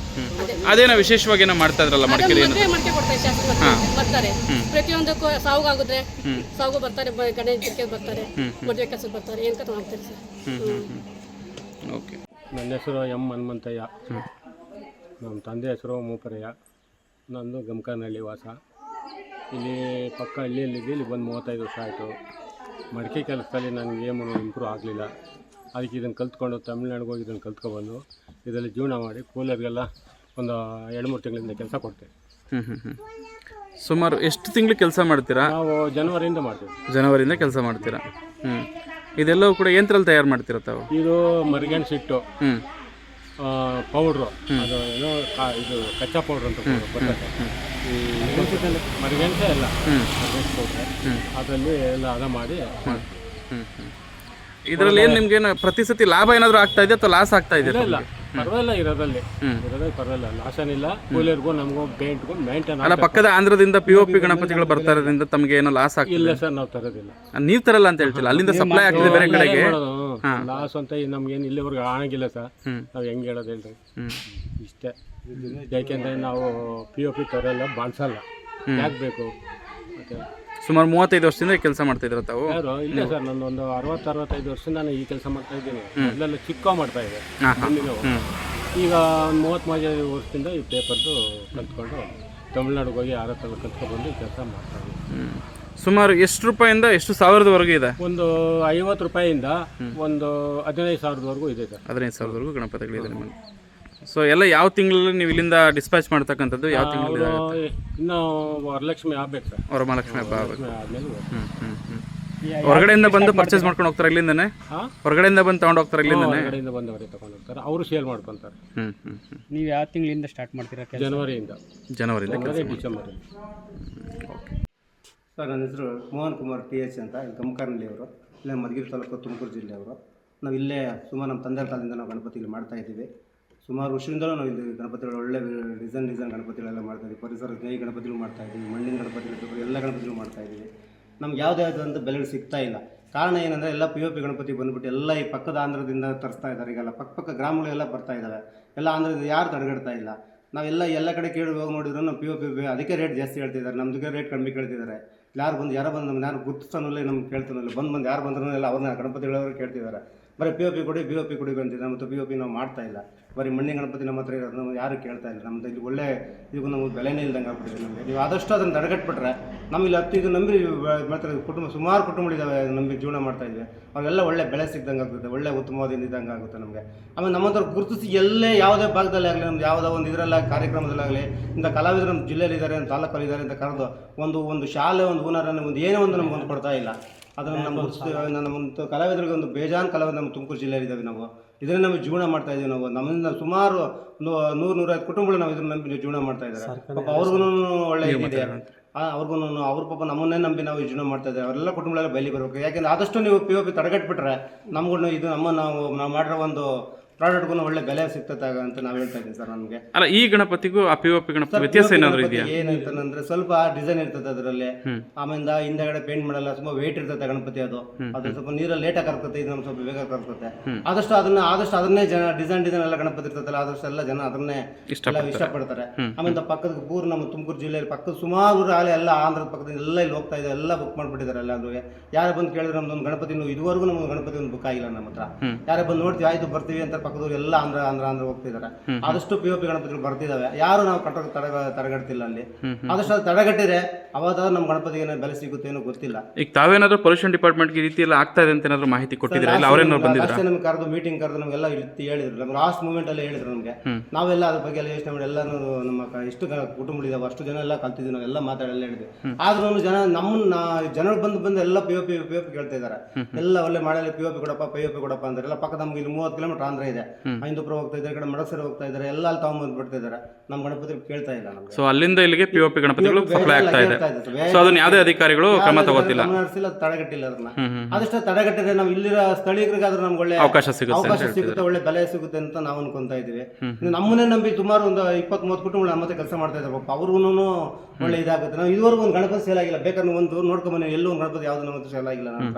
ಅದೇನೋ ವಿಶೇಷವಾಗಿ ಏನೋ ಮಾಡ್ತಾ ಇದ್ರಲ್ಲ ಮಡಿಕೆ ಕೊಡ್ತಾರೆ, ಶಾಸ್ತ್ರ ಬರ್ತಾರೆ. ಪ್ರತಿಯೊಂದಕ್ಕೂ ಸಾವುಗಾಗಿದ್ರೆ ಸಾವು ಬರ್ತಾರೆ, ಗಣೇಶಕ್ಕೆ ಬರ್ತಾರೆ, ಮದುವೆ ಕೆಲಸಕ್ಕೆ ಬರ್ತಾರೆ, ಏನು ಕಥ ಮಾಡ್ತಾರೆ ಸರ್. ಓಕೆ. ನನ್ನ ಹೆಸರು ಎಂ ಹನುಮಂತಯ್ಯ, ನಮ್ಮ ತಂದೆ ಹೆಸರು ಮೂಪರಯ್ಯ, ನಂದು ಗಮಕನಹಳ್ಳಿ ವಾಸ. ಇಲ್ಲಿ ಪಕ್ಕ ಹಳ್ಳಿಯಲ್ಲಿದ್ದು ಇಲ್ಲಿ ಬಂದು 35 ವರ್ಷ ಆಯಿತು. ಮಡಿಕೆ ಕೆಲಸದಲ್ಲಿ ನನಗೆ ಏನು ಇಂಪ್ರೂವ್ ಆಗಲಿಲ್ಲ. ಅದಕ್ಕೆ ಇದನ್ನು ಕಲ್ತ್ಕೊಂಡು ತಮಿಳ್ನಾಡಿಗೆ ಹೋಗಿ ಇದನ್ನು ಕಲ್ತ್ಕೊಬಂದು ಇದರಲ್ಲಿ ಜೀವನ ಮಾಡಿ ಕೂಲರ್ಗೆಲ್ಲ ಒಂದು 2-3 ತಿಂಗಳಿಂದ ಕೆಲಸ ಕೊಡ್ತೇವೆ. ಸುಮಾರು ಎಷ್ಟು ತಿಂಗಳು ಕೆಲಸ ಮಾಡ್ತೀರಾ? ನಾವು ಜನವರಿಯಿಂದ ಮಾಡ್ತೀವಿ. ಜನವರಿಯಿಂದ ಕೆಲಸ ಮಾಡ್ತೀರಾ? ಇದೆಲ್ಲವೂ ಕೂಡ ಯಂತ್ರದಲ್ಲಿ ತಯಾರು ಮಾಡ್ತೀರಾ ತಾವು? ಇದು ಮರ್ಗೆಣ್ ಸಿಟ್ಟು, ಪೌಡ್ರು, ಅದು ಏನೋ ಇದು ಕಚ್ಚಾ ಪೌಡ್ರ್ ಅಂತ ಬರ್ತದೆ. ಈ ಮರ್ಗೆಣಸೆ ಎಲ್ಲ ಮರ್ಗೆಣ್ ಪೌಡ್ರೆ, ಅದರಲ್ಲಿ ಎಲ್ಲ ಹದ ಮಾಡಿ ಇದರಲ್ಲಿ ಏನು ನಿಮ್ಗೆ ಪ್ರತಿ ಸತಿ ಲಾಭ ಏನಾದರೂ ಆಗ್ತಾ ಇದೆ ಅಥವಾ ಲಾಸ್ ಆಗ್ತಾ ಇದೆ? ಇಲ್ಲ, ಪರವಾಗಿಲ್ಲ. ಇರೋದ್ರಲ್ಲಿ ಪರವಾಗಿಲ್ಲ, ಲಾಸ್ ಏನಿಲ್ಲ. ಕೂಲರ್ಗೂ ನಮಗೂ ಪೇಂಟ್ಗೂ ಮೇಂಟೈನ್. ಅಲ್ಲ, ಪಕ್ಕದ ಆಂಧ್ರದಿಂದ POP ಗಣಪತಿಗಳು ಬರ್ತಾ ಇರೋದ್ರಿಂದ ತಮಗೆ ಏನೋ ಲಾಸ್ ಆಗ್ತಿಲ್ಲ? ಇಲ್ಲ ಸರ್, ನಾವು ತರೋದಿಲ್ಲ. ನೀವು ತರಲ್ಲ ಅಂತ ಹೇಳ್ತಿಲ್ಲ, ಅಲ್ಲಿಂದ ಸಪ್ಲೈ ಆಗ್ತಿದೆ ಬೇರೆ ಕಡೆಗೆ. ಲಾಸ್ ಅಂತ ನಮ್ಗೇನು ಇಲ್ಲಿವರೆಗೂ ಆಗಿಲ್ಲ ಸರ್. ನಾವು ಹೆಂಗೆ ಹೇಳೋದು ಹೇಳ್ರಿ, ಇಷ್ಟೇ. ಯಾಕೆಂದರೆ ನಾವು POP ತರೋಲ್ಲ, ಬಾಣಿಸಲ್ಲ. ಯಾಕೆ ಬೇಕು? ಮತ್ತೆ ಸುಮಾರು 35 ವರ್ಷದಿಂದ ಕೆಲಸ ಮಾಡ್ತಾ ಇದ್ರ ತಾವು? ಇಲ್ಲ ಸರ್, ನಾನು ಒಂದು 60-65 ವರ್ಷದಿಂದ ನಾನು ಈ ಕೆಲಸ ಮಾಡ್ತಾ ಇದ್ದೀನಿ. ಮೊದಲೆಲ್ಲ ಚಿಕ್ಕ ಮಾಡ್ತಾ ಇದ್ದೆ. ಈಗ ಒಂದು 30-35 ವರ್ಷದಿಂದ ಈ ಪೇಪರ್ದು ಕಲ್ತ್ಕೊಂಡು ತಮಿಳ್ನಾಡಿಗೆ ಹೋಗಿ 6 ತಿಂಗಳು ಕಲ್ತ್ಕೊಂಡು ಈ ಕೆಲಸ ಮಾಡ್ತಾ ಇದ್ದೀನಿ. ಸುಮಾರು ಎಷ್ಟು ರೂಪಾಯಿಂದ ಎಷ್ಟು ಸಾವಿರದವರೆಗೂ ಇದೆ? ಒಂದು 50 ರೂಪಾಯಿಂದ ಒಂದು 15,000ವರೆಗೂ ಇದೆ ಸರ್. 15,000ವರೆಗೂ ಗಣಪತಿಗಳಿದೆ ನಿಮ್ಮಲ್ಲಿ. ಸೊ ಎಲ್ಲ ಯಾವ ತಿಂಗಳಲ್ಲಿ ನೀವು ಇಲ್ಲಿಂದ ಡಿಸ್ಪ್ಯಾಚ್ ಮಾಡ್ತಕ್ಕಂಥದ್ದು? ಯಾವ ತಿಂಗಳಲ್ಲಿ? ಇನ್ನು ವರಲಕ್ಷ್ಮಿ ಆಗ್ಬೇಕು ಸರ್. ವರಮಹಾಲಕ್ಷ್ಮಿ ಹಬ್ಬ ಆಗಬೇಕು. ಹೊರಗಡೆಯಿಂದ ಬಂದು ಪರ್ಚೇಸ್ ಮಾಡ್ಕೊಂಡು ಹೋಗ್ತಾರೆ ಇಲ್ಲಿಂದನೇ? ಹೊರಗಡೆಯಿಂದ ಬಂದು ತಗೊಂಡು ಹೋಗ್ತಾರೆ ಇಲ್ಲಿಂದನೇ? ಹೊರಗಡೆಯಿಂದ ಬಂದವರೇ ತಗೊಂಡು ಹೋಗ್ತಾರೆ, ಅವರು ಸೇಲ್ ಮಾಡ್ಕೊತಾರೆ. ನೀವು ಯಾವ ತಿಂಗಳಿಂದ ಸ್ಟಾರ್ಟ್ ಮಾಡ್ತೀರಾ? ಜನವರಿಯಿಂದ. ಡಿಸೆಂಬರ್. ಸರ್, ನನ್ನ ಹೆಸರು ಮೋಹನ್ ಕುಮಾರ್ TH ಅಂತ, ಗಮಕನಹಳ್ಳಿ ಅವರು, ಇಲ್ಲೇ ಮಧುಗಿರಿ ತಾಲೂಕು, ತುಮಕೂರು ಜಿಲ್ಲೆಯವರು. ನಾವು ಇಲ್ಲೇ ಸುಮಾರು ನಮ್ಮ ತಂದೆ ಕಾಲದಿಂದ ನಾವು ಗಣಪತಿ ಇಲ್ಲಿ ಮಾಡ್ತಾ ಇದ್ದೀವಿ. ಸುಮಾರು ವರ್ಷದಿಂದಲೂ ನಾವು ಇಲ್ಲಿ ಗಣಪತಿಗಳು ಒಳ್ಳೆ ಡಿಸೈನ್ ಗಣಪತಿಗಳೆಲ್ಲ ಮಾಡ್ತಾ ಇದ್ದೀವಿ. ಪರಿಸರ ಸ್ನೇಹಿ ಗಣಪತಿಗಳು ಮಾಡ್ತಾ ಇದ್ದೀವಿ, ಮಣ್ಣಿನ ಗಣಪತಿಗಳು, ಎಲ್ಲ ಗಣಪತಿಗಳು ಮಾಡ್ತಾ ಇದ್ದೀವಿ. ನಮ್ಗೆ ಯಾವುದೇ ಆದಂಥ ಬೆಲೆಗಳು ಸಿಗ್ತಾ ಇಲ್ಲ. ಕಾರಣ ಏನಂದರೆ ಎಲ್ಲ POP ಗಣಪತಿ ಬಂದುಬಿಟ್ಟು ಎಲ್ಲ ಈ ಪಕ್ಕದ ಆಂಧ್ರದಿಂದ ತರಿಸ್ತಾ ಇದ್ದಾರೆ. ಈಗೆಲ್ಲ ಪಕ್ಕ ಗ್ರಾಮಗಳೆಲ್ಲ ಬರ್ತಾ ಇದ್ದಾವೆ. ಎಲ್ಲ ಆಂಧ್ರದಿಂದ ಯಾರು ತಡೆಗಡ್ತಾ ಇಲ್ಲ. ನಾವೆಲ್ಲ ಎಲ್ಲ ಕಡೆ ಕೇಳಿ ಹೋಗಿ ನೋಡಿದ್ರು ನಾವು POP ಅದಕ್ಕೆ ರೇಟ್ ಜಾಸ್ತಿ ಹೇಳ್ತಿದ್ದಾರೆ, ನಮ್ದುಗೆ ರೇಟ್ ಕಡಿಮೆ ಕೇಳ್ತಿದ್ದಾರೆ. ಯಾರು ಬಂದು ನಮ್ಗೆ ಯಾರು ಗುರ್ತಿಸ್ತಾನಲ್ಲ, ನಮ್ಗೆ ಕೇಳ್ತಾನಲ್ಲ, ಬಂದು ಯಾರು ಬಂದ್ರೂ ಎಲ್ಲ ಅವ್ರನ್ನ ಗಣಪತಿಗಳವರು ಕೇಳ್ತಿದ್ದಾರೆ. ಬರೀ POP ಕೊಡಿ BOP ಕೊಡಿ ಅಂತಿದೆ. ಮತ್ತು BOP ನಾವು ಮಾಡ್ತಾ ಇಲ್ಲ. ಬರೀ ಮಣ್ಣಿನ ಗಣಪತಿ ನಮ್ಮ ಹತ್ರ ಇರೋದು, ನಾವು ಯಾರು ಕೇಳ್ತಾ ಇಲ್ಲ. ನಮ್ದು ಇಲ್ಲಿ ಒಳ್ಳೆ ಇದಕ್ಕೂ ನಮಗೆ ಬೆಲೆನೇ ಇಲ್ದಂಗೆ ಆಗ್ಬಿಟ್ಟಿದೆ ನಮಗೆ. ನೀವು ಆದಷ್ಟು ಅದನ್ನು ತಡೆಗಟ್ಬಿಟ್ರೆ ನಮಗೆ 10 ಇದು ನಂಬಿ ಮಾಡ್ತಾರೆ ಕುಟುಂಬ, ಸುಮಾರು ಕುಟುಂಬಗಳಿದ್ದಾವೆ ನಂಬಿ ಜೀವನ ಮಾಡ್ತಾ ಇದ್ವಿ. ಅವೆಲ್ಲ ಒಳ್ಳೆ ಬೆಳೆ ಸಿಗ್ದಂಗೆ ಆಗುತ್ತೆ, ಒಳ್ಳೆ ಉತ್ತಮವಾದಿಂದ ಇದ್ದಂಗೆ ಆಗುತ್ತೆ ನಮಗೆ. ಆಮೇಲೆ ನಮ್ಮಂಥವ್ರು ಗುರುತಿಸಿ ಎಲ್ಲೇ ಯಾವುದೇ ಭಾಗದಲ್ಲಿ ಆಗಲಿ, ನಮ್ದು ಯಾವುದೋ ಒಂದು ಇದರಲ್ಲಾಗಲಿ ಕಾರ್ಯಕ್ರಮದಲ್ಲಾಗಲಿ ಇಂಥ ಕಲಾವಿದರು ನಮ್ಮ ಜಿಲ್ಲೆಯಲ್ಲಿ ಇದ್ದಾರೆ, ತಾಲೂಕಲ್ಲಿ ಇದ್ದಾರೆ ಅಂತ ಕರೆದು ಒಂದು ಶಾಲೆ, ಒಂದು ಹುನರನ್ನು, ಒಂದು ಏನೋ ಒಂದು ನಮ್ಗೆ ಒಂದು ಕೊಡ್ತಾ ಇಲ್ಲ. ಅದನ್ನು ನಮ್ಮ ಕಲಾವಿದರಿಗೆ ಒಂದು ಬೇಜಾನ್ ಕಲಾವಿದರು ನಮ್ಮ ತುಮಕೂರು ಜಿಲ್ಲೆಯಲ್ಲಿ ಇದ್ದಾವೆ. ನಾವು ಇದರಲ್ಲಿ ನಮಗೆ ಜೀವನ ಮಾಡ್ತಾ ಇದ್ದೀವಿ. ನಾವು ನಮ್ಮಿಂದ ಸುಮಾರು 100-150 ಕುಟುಂಬಗಳು ನಾವು ಇದನ್ನ ನಂಬಿ ಜೀವನ ಮಾಡ್ತಾ ಇದ್ದಾರೆ. ಪಾಪ ಅವ್ರಿಗೂ ಒಳ್ಳೆ ಇದಿದೆ, ಅವ್ರಿಗೂ ಅವ್ರ ಪಾಪ ನಮ್ಮನ್ನೇ ನಂಬಿ ನಾವು ಜೀವನ ಮಾಡ್ತಾ ಇದ್ದೇವೆ. ಅವರೆಲ್ಲ ಕುಟುಂಬಗಳೆಲ್ಲ ಬಯಲಿ ಬರಬೇಕು. ಯಾಕೆಂದ್ರೆ ಆದಷ್ಟು ನೀವು POP ತಡೆಗಟ್ಬಿಟ್ರೆ ನಮಗೂ ಇದು ನಾವು ಮಾಡಿರೋ ಒಂದು ಪ್ರಾಡಕ್ಟ್ಗೂ ಒಳ್ಳೆ ಬೆಲೆ ಸಿಗ್ತದೆ ಅಂತ ನಾವು ಹೇಳ್ತಾ ಇದ್ದೀವಿ ಸರ್. ನಮಗೆ ಅಲ್ಲ, ಈ ಗಣಪತಿಗೂ ಆ POP ಗಣಪತಿ ವ್ಯತ್ಯಾಸ ಏನಾದರೂ ಇದೆಯಾ? ಏನಂತಂದ್ರೆ ಸ್ವಲ್ಪ ಡಿಸೈನ್ ಇರ್ತದೆ ಅದರಲ್ಲಿ. ಆಮೇಲೆ ಹಿಂದೆಗಡೆ ಪೇಂಟ್ ಮಾಡಲ್ಲ, ಸ್ವಲ್ಪ ವೇಟ್ ಇರ್ತದೆ ಗಣಪತಿ. ಅದು ಸ್ವಲ್ಪ ನೀರಲ್ಲಿ ಲೇಟಾಗಿ ಕರ್ಕತ್ತೆ, ಇದು ನಮ್ಗೆ ಸ್ವಲ್ಪ ಬೇಗ ಕರ್ಕತ್ತೆ. ಆದಷ್ಟು ಅದನ್ನೇ ಜನ ಡಿಸೈನ್ ಎಲ್ಲ ಗಣಪತಿ ಇರ್ತದಲ್ಲ, ಆದಷ್ಟು ಎಲ್ಲ ಜನ ಅದನ್ನೇ ಇಷ್ಟಪಡ್ತಾರೆ. ಆಮೇಲೆ ಪಕ್ಕದ ಪೂರ್ ನಮ್ಮ ತುಮಕೂರು ಜಿಲ್ಲೆಯಲ್ಲಿ ಪಕ್ಕದ ಸುಮಾರು ಊರು ಎಲ್ಲ ಆಂಧ್ರದ ಪಕ್ಕದಿಂದ ಎಲ್ಲ ಇಲ್ಲಿ ಹೋಗ್ತಾ ಇದೆ, ಎಲ್ಲ ಬುಕ್ ಮಾಡ್ಬಿಟ್ಟಿದ್ದಾರೆ. ಎಲ್ಲಾದ್ರೂ ಯಾರು ಬಂದು ಕೇಳಿದ್ರೆ ನಮ್ದೊಂದು ಗಣಪತಿ ಇದುವರೆಗೂ ನಮ್ಗೆ ಗಣಪತಿ ಒಂದು ಬುಕ್ ಆಗಿಲ್ಲ ನಮ್ಮ ಹತ್ರ. ಯಾರೇ ಬಂದು ನೋಡ್ತೀವಿ, ಆಯ್ತು ಬರ್ತೀವಿ ಅಂತ ಪಕ್ಕದವ್ರು ಎಲ್ಲ ಆಂಧ್ರ ಹೋಗ್ತಿದ್ದಾರೆ. ಆದಷ್ಟು POP ಗಣಪತಿಗಳು ಬರ್ತಿದಾವೆ, ಯಾರು ನಾವು ತಡೆಗಟ್ತಿಲ್ಲ ಅಲ್ಲಿ. ಆದಷ್ಟು ಅದು ತಡೆಗಟ್ಟಿದ್ರೆ ಅವಾಗ ನಮ್ಮ ಗಣಪತಿಗೆ ಏನೋ ಬೆಲೆ ಸಿಗುತ್ತೆ ಏನೋ ಗೊತ್ತಿಲ್ಲ. ಈಗ ತಾವೇನಾದ್ರೂ ಪೊಲ್ಯೂಷನ್ ಡಿಪಾರ್ಟ್ಮೆಂಟ್ಗೆ ಈ ರೀತಿ ಎಲ್ಲ ಆಗ್ತಾ ಇದೆ ಅಂತ ಏನಾದ್ರು ಮಾಹಿತಿ ಕೊಟ್ಟಿದ್ರೆ ಅಷ್ಟೇ ನಮ್ಗೆ ಕರೆದು ಮೀಟಿಂಗ್ ಕರೆದು ನಮಗೆಲ್ಲ ಹೇಳಿದ್ರು. ನಮ್ಗೆ ಲಾಸ್ಟ್ ಮೂಮೆಂಟ್ ಅಲ್ಲಿ ಹೇಳಿದ್ರು ನಮಗೆ. ನಾವೆಲ್ಲ ಅದ್ರ ಬಗ್ಗೆ ಎಲ್ಲ ಯೋಚನೆ ಮಾಡಿ ಎಲ್ಲಾನು ನಮ್ಮ ಎಷ್ಟು ಕುಟುಂಬಗಳಿದಾವೆ ಅಷ್ಟು ಜನ ಎಲ್ಲ ಕಲ್ತಿದ್ವಿ, ನಾವೆಲ್ಲ ಮಾತಾಡಿ ಎಲ್ಲ ಹೇಳಿದ್ವಿ. ಆದ್ರೂ ಜನರು ಬಂದು ಎಲ್ಲ POP ಕೇಳ್ತಾ ಇದಾರೆ. ಎಲ್ಲ ಒಳ್ಳೆ ಮಾಡಲಿ POP ಕೊಡಪ್ಪ ಅಂದ್ರೆ ಎಲ್ಲ ಪಕ್ಕ ನಮ್ಗೆ ಇಲ್ಲಿ 30 ಕಿಲೋಮೀಟರ್ ಆಂಧ್ರ ಇದೆ, ಐಂದುಪುರ ಹೋಗ್ತಾ ಇದ್ದಾರೆ, ಕಡೆ ಮಡಸರು ಹೋಗ್ತಾ ಇದ್ದಾರೆ, ಎಲ್ಲ ಅಲ್ಲಿ ತಗೊಂಡ್ಬಂದು ಬಿಡ್ತಾ ಇದ್ದಾರೆ. ನಮ್ಮ ಗಣಪತಿ ಕೇಳ್ತಾ ಇಲ್ಲ ನಮ್ಗೆ. ಸೊ ಅಲ್ಲಿಂದ ಇಲ್ಲಿಗೆ POP ಗಣಪತಿಗಳು ಸಪ್ಲೈ ಆಗ್ತಾ ಇದೆ. ಸೊ ಅದನ್ನ ಯಾವುದೇ ಅಧಿಕಾರಿಗಳು ಕ್ರಮ ತಗೋತಿಲ್ಲ, ತಡೆಗಟ್ಟಿಲ್ಲ ಅದನ್ನ. ಆದಷ್ಟು ತಡೆಗಟ್ಟಿದ್ರೆ ನಾವು ಇಲ್ಲಿರೋ ಸ್ಥಳೀಯರಿಗಾದ್ರೂ ನಮ್ಗೆ ಒಳ್ಳೆ ಅವಕಾಶ ಸಿಗುತ್ತೆ, ಒಳ್ಳೆ ಬೆಲೆ ಸಿಗುತ್ತೆ ಅಂತ ನಾವು ಅನ್ಕೊಂತಾ ಇದೀವಿ. ನಮ್ಮನ್ನೇ ನಂಬಿ ಸುಮಾರು ಒಂದು 20-30 ಕುಟುಂಬಗಳು ನಮ್ಮ ಮತ್ತೆ ಕೆಲಸ ಮಾಡ್ತಾ ಇದ್ದಾರೆ. ಪಾಪ ಅವ್ರಿಗೂ ಒಳ್ಳೆ ಇದಾಗುತ್ತೆ. ನಾವು ಇದುವರೆಗೂ ಒಂದು ಗಣಪತಿ ಸೇಲ್ ಆಗಿಲ್ಲ. ಬೇಕಾದ್ರೆ ಒಂದು ನೋಡ್ಕೊಂಬನ್ನಿ, ಎಲ್ಲೂ ಒಂದು ಗಣಪತಿ ಯಾವ್ದು ನಮ್ಮ ಸೇಲ್ ಆಗಿಲ್ಲ. ನಮ್ಮ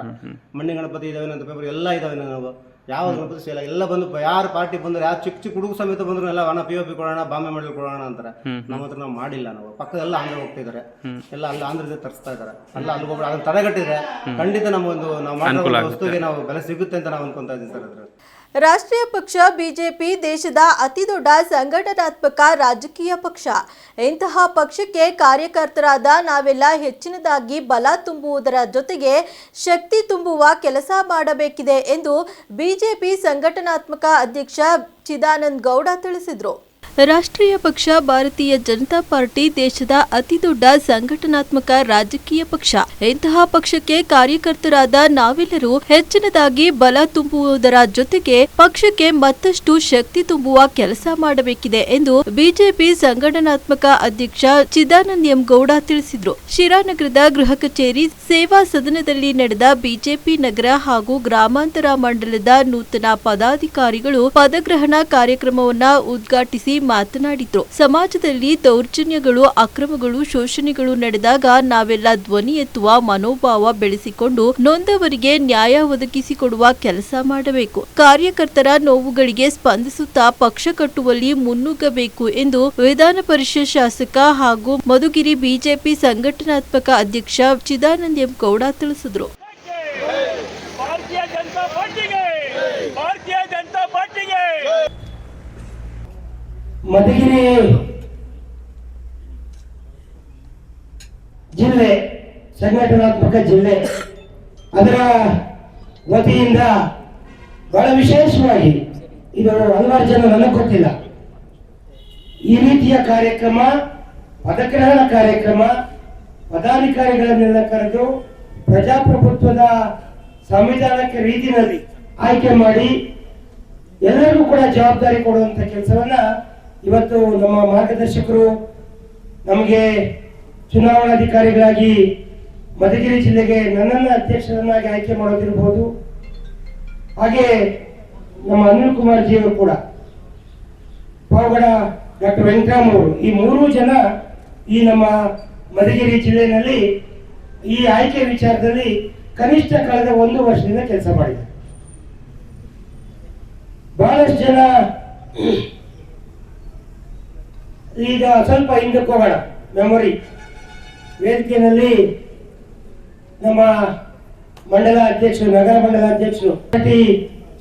ಮಣ್ಣಿನ ಗಣಪತಿ ಇದಾವೆ ಅಂತ ಪೇಪರ್ ಎಲ್ಲ ಇದಾವೆ. ನಾವು ಯಾವ ಗಣಪತಿ ಸೇಲ್ ಎಲ್ಲ ಬಂದು ಯಾರು ಪಾರ್ಟಿ ಬಂದ್ರೆ ಯಾರು ಚಿಕ್ಕ ಹುಡುಗ ಸಮೇತ ಬಂದ್ರು ಎಲ್ಲ POP ಕೊಡೋಣ, ಬಾಂಬೆ ಮಾಡಲ್ ಕೊಡೋಣ ಅಂತಾರೆ. ನಮ್ಮ ಹತ್ರ ನಾವು ಮಾಡಿಲ್ಲ. ನಾವು ಪಕ್ಕದೆಲ್ಲ ಆಂಧ್ರ ಹೋಗ್ತಿದ್ದಾರೆ, ಎಲ್ಲ ಅಲ್ಲಿ ಆಂಧ್ರದಿಂದ ತರಿಸ್ತಾ ಇದ್ದಾರೆ. ಅಲ್ಲ ಅಲ್ಲಿ ಹೋಗ್ಬಿಟ್ಟು ಅದನ್ನ ತಡೆಗಟ್ಟಿದ್ರೆ ಖಂಡಿತ ನಾವು ಮಾಡೋ ವಸ್ತುವಿಗೆ ನಾವು ಬೆಲೆ ಸಿಗುತ್ತೆ ಅಂತ ನಾವು ಅನ್ಕೊಂತಾ ಇದ್ದೀವಿ ಸರ್. ಅದ್ರ ರಾಷ್ಟ್ರೀಯ ಪಕ್ಷ ಬಿಜೆಪಿ ದೇಶದ ಅತಿದೊಡ್ಡ ಸಂಘಟನಾತ್ಮಕ ರಾಜಕೀಯ ಪಕ್ಷ. ಇಂತಹ ಪಕ್ಷಕ್ಕೆ ಕಾರ್ಯಕರ್ತರಾದ ನಾವೆಲ್ಲ ಹೆಚ್ಚಿನದಾಗಿ ಬಲ ತುಂಬುವುದರ ಜೊತೆಗೆ ಶಕ್ತಿ ತುಂಬುವ ಕೆಲಸ ಮಾಡಬೇಕಿದೆ ಎಂದು ಬಿಜೆಪಿ ಸಂಘಟನಾತ್ಮಕ ಅಧ್ಯಕ್ಷ ಚಿದಾನಂದ ಗೌಡ ತಿಳಿಸಿದರು. ರಾಷ್ಟ್ರೀಯ ಪಕ್ಷ ಭಾರತೀಯ ಜನತಾ ಪಾರ್ಟಿ ದೇಶದ ಅತಿದೊಡ್ಡ ಸಂಘಟನಾತ್ಮಕ ರಾಜಕೀಯ ಪಕ್ಷ. ಇಂತಹ ಪಕ್ಷಕ್ಕೆ ಕಾರ್ಯಕರ್ತರಾದ ನಾವೆಲ್ಲರೂ ಹೆಚ್ಚಿನದಾಗಿ ಬಲ ತುಂಬುವುದರ ಜೊತೆಗೆ ಪಕ್ಷಕ್ಕೆ ಮತ್ತಷ್ಟು ಶಕ್ತಿ ತುಂಬುವ ಕೆಲಸ ಮಾಡಬೇಕಿದೆ ಎಂದು ಬಿಜೆಪಿ ಸಂಘಟನಾತ್ಮಕ ಅಧ್ಯಕ್ಷ ಚಿದಾನಂದ ಎಂ ಗೌಡ ತಿಳಿಸಿದರು. ಶಿರಾನಗರದ ಗೃಹ ಕಚೇರಿ ಸೇವಾ ಸದನದಲ್ಲಿ ನಡೆದ ಬಿಜೆಪಿ ನಗರ ಹಾಗೂ ಗ್ರಾಮಾಂತರ ಮಂಡಲದ ನೂತನ ಪದಾಧಿಕಾರಿಗಳು ಪದಗ್ರಹಣ ಕಾರ್ಯಕ್ರಮವನ್ನು ಉದ್ಘಾಟಿಸಿ ಮಾತನಾಡಿದ್ರು. ಸಮಾಜದಲ್ಲಿ ದೌರ್ಜನ್ಯಗಳು, ಅಕ್ರಮಗಳು, ಶೋಷಣೆಗಳು ನಡೆದಾಗ ನಾವೆಲ್ಲ ಧ್ವನಿ ಎತ್ತುವ ಮನೋಭಾವ ಬೆಳೆಸಿಕೊಂಡು ನೊಂದವರಿಗೆ ನ್ಯಾಯ ಒದಗಿಸಿಕೊಡುವ ಕೆಲಸ ಮಾಡಬೇಕು. ಕಾರ್ಯಕರ್ತರ ನೋವುಗಳಿಗೆ ಸ್ಪಂದಿಸುತ್ತಾ ಪಕ್ಷ ಕಟ್ಟುವಲ್ಲಿ ಮುನ್ನುಗ್ಗಬೇಕು ಎಂದು ವಿಧಾನ ಪರಿಷತ್ ಶಾಸಕ ಹಾಗೂ ಮಧುಗಿರಿ ಬಿಜೆಪಿ ಸಂಘಟನಾತ್ಮಕ ಅಧ್ಯಕ್ಷ ಚಿದಾನಂದ ಎಂ ಗೌಡ ತಿಳಿಸಿದರು. ಮಧುಗಿರಿ ಜಿಲ್ಲೆ ಸಂಘಟನಾತ್ಮಕ ಜಿಲ್ಲೆ, ಅದರ ವತಿಯಿಂದ ಬಹಳ ವಿಶೇಷವಾಗಿ ಇದು ಹಲವಾರು ಜನ ನನಗೆ ಗೊತ್ತಿಲ್ಲ, ಈ ರೀತಿಯ ಕಾರ್ಯಕ್ರಮ, ಪದಗ್ರಹಣ ಕಾರ್ಯಕ್ರಮ, ಪದಾಧಿಕಾರಿಗಳನ್ನೆಲ್ಲ ಕರೆದು ಪ್ರಜಾಪ್ರಭುತ್ವದ ಸಂವಿಧಾನಕ್ಕೆ ರೀತಿಯಲ್ಲಿ ಆಯ್ಕೆ ಮಾಡಿ ಎಲ್ಲರಿಗೂ ಕೂಡ ಜವಾಬ್ದಾರಿ ಕೊಡುವಂತ ಕೆಲಸವನ್ನ ಇವತ್ತು ನಮ್ಮ ಮಾರ್ಗದರ್ಶಕರು ನಮಗೆ ಚುನಾವಣಾಧಿಕಾರಿಗಳಾಗಿ ಮಧುಗಿರಿ ಜಿಲ್ಲೆಗೆ ನನ್ನನ್ನು ಅಧ್ಯಕ್ಷರನ್ನಾಗಿ ಆಯ್ಕೆ ಮಾಡೋದಿರ್ಬೋದು, ಹಾಗೆ ನಮ್ಮ ಅನಿಲ್ ಕುಮಾರ್ ಜಿ ಅವರು ಕೂಡ, ಪಾವಗಡ ಡಾಕ್ಟರ್ ವೆಂಕಟರಾಮ್ ಅವರು, ಈ 3 ಜನ ಈ ನಮ್ಮ ಮಧುಗಿರಿ ಜಿಲ್ಲೆಯಲ್ಲಿ ಈ ಆಯ್ಕೆ ವಿಚಾರದಲ್ಲಿ ಕನಿಷ್ಠ ಕಳೆದ 1 ವರ್ಷದಿಂದ ಕೆಲಸ ಮಾಡಿದ್ದಾರೆ. ಬಹಳಷ್ಟು ಜನ ಈಗ ಸ್ವಲ್ಪ ಹಿಂದಕ್ಕೆ ಹೋಗೋಣ, ಮೆಮೊರಿ ವೇದಿಕೆಯಲ್ಲಿ ನಮ್ಮ ಮಂಡಲ ಅಧ್ಯಕ್ಷರು, ನಗರ ಮಂಡಲ ಅಧ್ಯಕ್ಷರು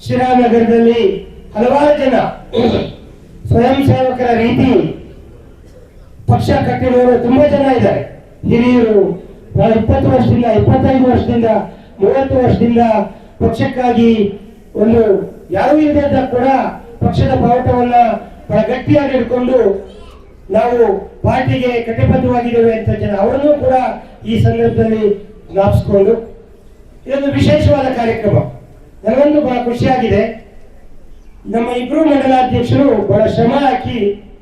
ಶ್ರೀರಾಮನಗರದಲ್ಲಿ ಹಲವಾರು ಜನ ಸ್ವಯಂ ಸೇವಕರ ರೀತಿ ಪಕ್ಷ ಕಟ್ಟಿರುವವರು ತುಂಬಾ ಜನ ಇದ್ದಾರೆ. ಹಿರಿಯರು 20 ವರ್ಷದಿಂದ 25 ವರ್ಷದಿಂದ 30 ವರ್ಷದಿಂದ ಪಕ್ಷಕ್ಕಾಗಿ ಒಂದು ಯಾರೂ ಇಲ್ಲದ ಕೂಡ ಪಕ್ಷದ ಬಾವುಟವನ್ನ ಬಹಳ ಗಟ್ಟಿಯಾಗಿ ಹಿಡ್ಕೊಂಡು ನಾವು ಪಾರ್ಟಿಗೆ ಕಟಿಬದ್ಧವಾಗಿದ್ದೇವೆ ಅಂತ ಜನ ಅವರನ್ನು ಕೂಡ ಈ ಸಂದರ್ಭದಲ್ಲಿ ಜ್ಞಾಪಿಸಿಕೊಂಡು ಇದೊಂದು ವಿಶೇಷವಾದ ಕಾರ್ಯಕ್ರಮ. ನನಗೊಂದು ಬಹಳ ಖುಷಿಯಾಗಿದೆ. ನಮ್ಮ ಇಬ್ಬರು ಮಂಡಲಾಧ್ಯಕ್ಷರು ಬಹಳ ಶ್ರಮ ಹಾಕಿ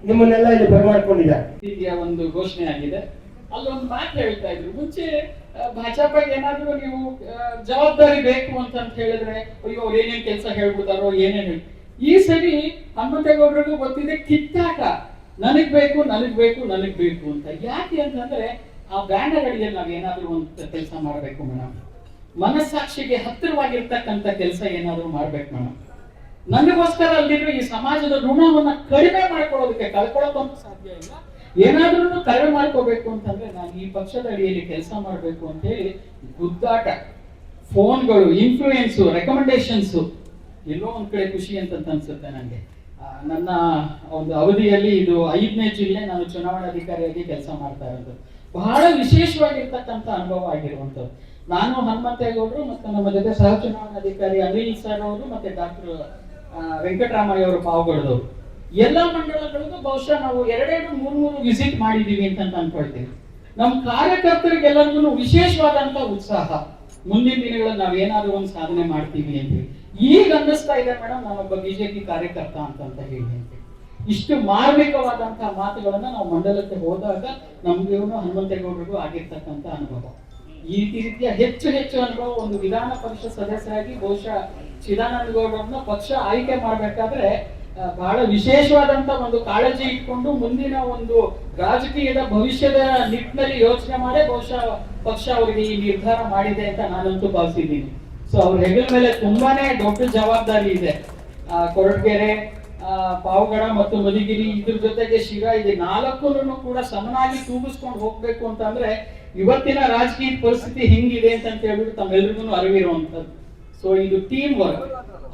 ನಿಮ್ಮನ್ನೆಲ್ಲ ಇಲ್ಲಿ ಬರಮಾಡ್ಕೊಂಡಿದ್ದಾರೆ. ಒಂದು ಘೋಷಣೆ ಆಗಿದೆ. ಅಲ್ಲೊಂದು ಮಾತು ಹೇಳ್ತಾ ಇದ್ರು, ಮುಂಚೆ ಭಾಜಪಗೆ ಏನಾದ್ರು ನೀವು ಜವಾಬ್ದಾರಿ ಬೇಕು ಅಂತ ಹೇಳಿದ್ರೆ ಅಯ್ಯೋ ಅವ್ರು ಏನೇನ್ ಕೆಲಸ ಹೇಳ್ಬಿಡ್ತಾರೋ ಏನೇನು. ಈ ಸರಿ ಹನುಮಂತೇಗೌಡರಿಗೂ ಗೊತ್ತಿದೆ ಕಿತ್ತಾಟ, ನನಗ್ ಬೇಕು ನನಗ್ ಬೇಕು ನನಗ್ ಬೇಕು ಅಂತ. ಯಾಕೆ ಅಂತಂದ್ರೆ ಆ ಬ್ಯಾನರ್ ಅಡಿಯಲ್ಲಿ ನಾವ್ ಏನಾದ್ರು ಒಂದು ಕೆಲಸ ಮಾಡ್ಬೇಕು ಮೇಡಮ್. ಮನಸ್ಸಾಕ್ಷಿಗೆ ಹತ್ತಿರವಾಗಿರ್ತಕ್ಕಂಥ ಕೆಲಸ ಏನಾದ್ರು ಮಾಡ್ಬೇಕು ಮೇಡಮ್. ನನಗೋಸ್ಕರ ಅಲ್ಲಿರೋ ಈ ಸಮಾಜದ ಋಣವನ್ನ ಕಡಿಮೆ ಮಾಡ್ಕೊಳ್ಳೋದಕ್ಕೆ ಕಳ್ಕೊಳ್ಳೋದಂತೂ ಸಾಧ್ಯ ಇಲ್ಲ. ಏನಾದ್ರೂ ಕಡಿಮೆ ಮಾಡ್ಕೋಬೇಕು ಅಂತಂದ್ರೆ ನಾನು ಈ ಪಕ್ಷದ ಅಡಿಯಲ್ಲಿ ಕೆಲಸ ಮಾಡ್ಬೇಕು ಅಂತ ಹೇಳಿ ಗುದ್ದಾಟ, ಫೋನ್ಗಳು, ಇನ್ಫ್ಲೂಯೆನ್ಸು, ರೆಕಮೆಂಡೇಶನ್ಸ್ ಎಲ್ಲೋ ಒಂದ್ ಕಡೆ ಖುಷಿ ಅಂತ ಅನ್ಸುತ್ತೆ ನನಗೆ. ನನ್ನ ಒಂದು ಅವಧಿಯಲ್ಲಿ ಇದು 5ನೇ ಜಿಲ್ಲೆ ನಾನು ಚುನಾವಣಾಧಿಕಾರಿಯಾಗಿ ಕೆಲಸ ಮಾಡ್ತಾ ಇರೋದು. ಬಹಳ ವಿಶೇಷವಾಗಿರ್ತಕ್ಕಂಥ ಅನುಭವ ಆಗಿರುವಂಥದ್ದು. ನಾನು ಹನುಮಂತೇಗೌಡರು ಮತ್ತು ನಮ್ಮ ಜೊತೆ ಸಹ ಚುನಾವಣಾಧಿಕಾರಿ ಅನಿಲ್ ಸರ್ ಅವರು ಮತ್ತೆ ಡಾಕ್ಟರ್ ವೆಂಕಟರಾಮಯ್ಯ ಅವರು ಪಾವಗಡದವರು ಎಲ್ಲ ಮಂಡಳಗಳಿಗೂ ಬಹುಶಃ ನಾವು 2-3 ವಿಸಿಟ್ ಮಾಡಿದೀವಿ ಅಂತ ಅನ್ಕೊಳ್ತೀವಿ. ನಮ್ಮ ಕಾರ್ಯಕರ್ತರಿಗೆಲ್ಲರಿಗೂ ವಿಶೇಷವಾದಂತ ಉತ್ಸಾಹ, ಮುಂದಿನ ದಿನಗಳಲ್ಲಿ ನಾವೇನಾದ್ರೂ ಒಂದು ಸಾಧನೆ ಮಾಡ್ತೀವಿ ಅಂತ ಈಗ ಅನ್ನಿಸ್ತಾ ಇದೆ ಮೇಡಮ್, ನಾನೊಬ್ಬ ಬಿಜೆಪಿ ಕಾರ್ಯಕರ್ತ ಅಂತ ಹೇಳಿ ಅಂತ. ಇಷ್ಟು ಮಾರ್ಮಿಕವಾದಂತಹ ಮಾತುಗಳನ್ನ ನಾವು ಮಂಡಲಕ್ಕೆ ಹೋದಾಗ ನಮ್ಗೆ ಹನುಮಂತೇಗೌಡರಿಗೂ ಆಗಿರ್ತಕ್ಕಂಥ ಅನುಭವ. ಈ ರೀತಿಯ ಹೆಚ್ಚು ಅನುಭವ ಒಂದು ವಿಧಾನ ಪರಿಷತ್ ಸದಸ್ಯರಾಗಿ ಬಹುಶಃ ಚಿದಾನಂದ ಗೌಡರನ್ನ ಪಕ್ಷ ಆಯ್ಕೆ ಮಾಡ್ಬೇಕಾದ್ರೆ ಬಹಳ ವಿಶೇಷವಾದಂತ ಒಂದು ಕಾಳಜಿ ಇಟ್ಕೊಂಡು ಮುಂದಿನ ಒಂದು ರಾಜಕೀಯದ ಭವಿಷ್ಯದ ನಿಟ್ಟಿನಲ್ಲಿ ಯೋಚನೆ ಮಾಡಿ ಬಹುಶಃ ಪಕ್ಷ ಅವರಿಗೆ ಈ ನಿರ್ಧಾರ ಮಾಡಿದೆ ಅಂತ ನಾನಂತೂ ಭಾವಿಸಿದ್ದೀನಿ. ಸೊ ಅವ್ರ ಹೆಗಲ ಮೇಲೆ ತುಂಬಾನೇ ದೊಡ್ಡ ಜವಾಬ್ದಾರಿ ಇದೆ. ಕೊರಟಗೆರೆ, ಪಾವಗಡ ಮತ್ತು ಮಧುಗಿರಿ, ಇದ್ರ ಜೊತೆಗೆ ಶಿರಾ, ಇದು 4 ಕೂಡ ಸಮನಾಗಿ ತೂಗಿಸ್ಕೊಂಡು ಹೋಗ್ಬೇಕು ಅಂತಂದ್ರೆ ಇವತ್ತಿನ ರಾಜಕೀಯ ಪರಿಸ್ಥಿತಿ ಹೆಂಗಿದೆ ಅಂತ ಹೇಳ್ಬಿಟ್ಟು ತಮ್ಮೆಲ್ರಿಗೂ ಅರಿವಿರುವಂತದ್ದು. ಸೊ ಇದು ಟೀಮ್ ವರ್ಕ್.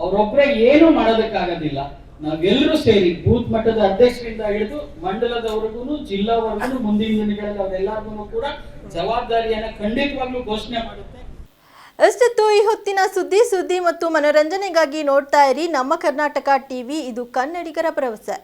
ಅವ್ರೊಬ್ರೆ ಏನು ಮಾಡೋದಕ್ಕಾಗೋದಿಲ್ಲ. ನಾವೆಲ್ಲರೂ ಸೇರಿ ಬೂತ್ ಮಟ್ಟದ ಅಧ್ಯಕ್ಷರಿಂದ ಹಿಡಿದು ಮಂಡಲದವರೆಗೂ ಜಿಲ್ಲಾವರೆಗೂ ಮುಂದಿನ ದಿನಗಳಲ್ಲಿ ಅವರೆಲ್ಲರಿಗೂ ಕೂಡ ಜವಾಬ್ದಾರಿಯನ್ನ ಖಂಡಿತವಾಗ್ಲೂ ಘೋಷಣೆ ಮಾಡುತ್ತೆ. ಅಷ್ಟಿತ್ತು ಈ ಹೊತ್ತಿನ ಸುದ್ದಿ ಮತ್ತು ಮನೋರಂಜನೆಗಾಗಿ ನೋಡ್ತಾ ಇರಿ ನಮ್ಮ ಕರ್ನಾಟಕ ಟಿವಿ. ಇದು ಕನ್ನಡಿಗರ ಭರವಸೆ.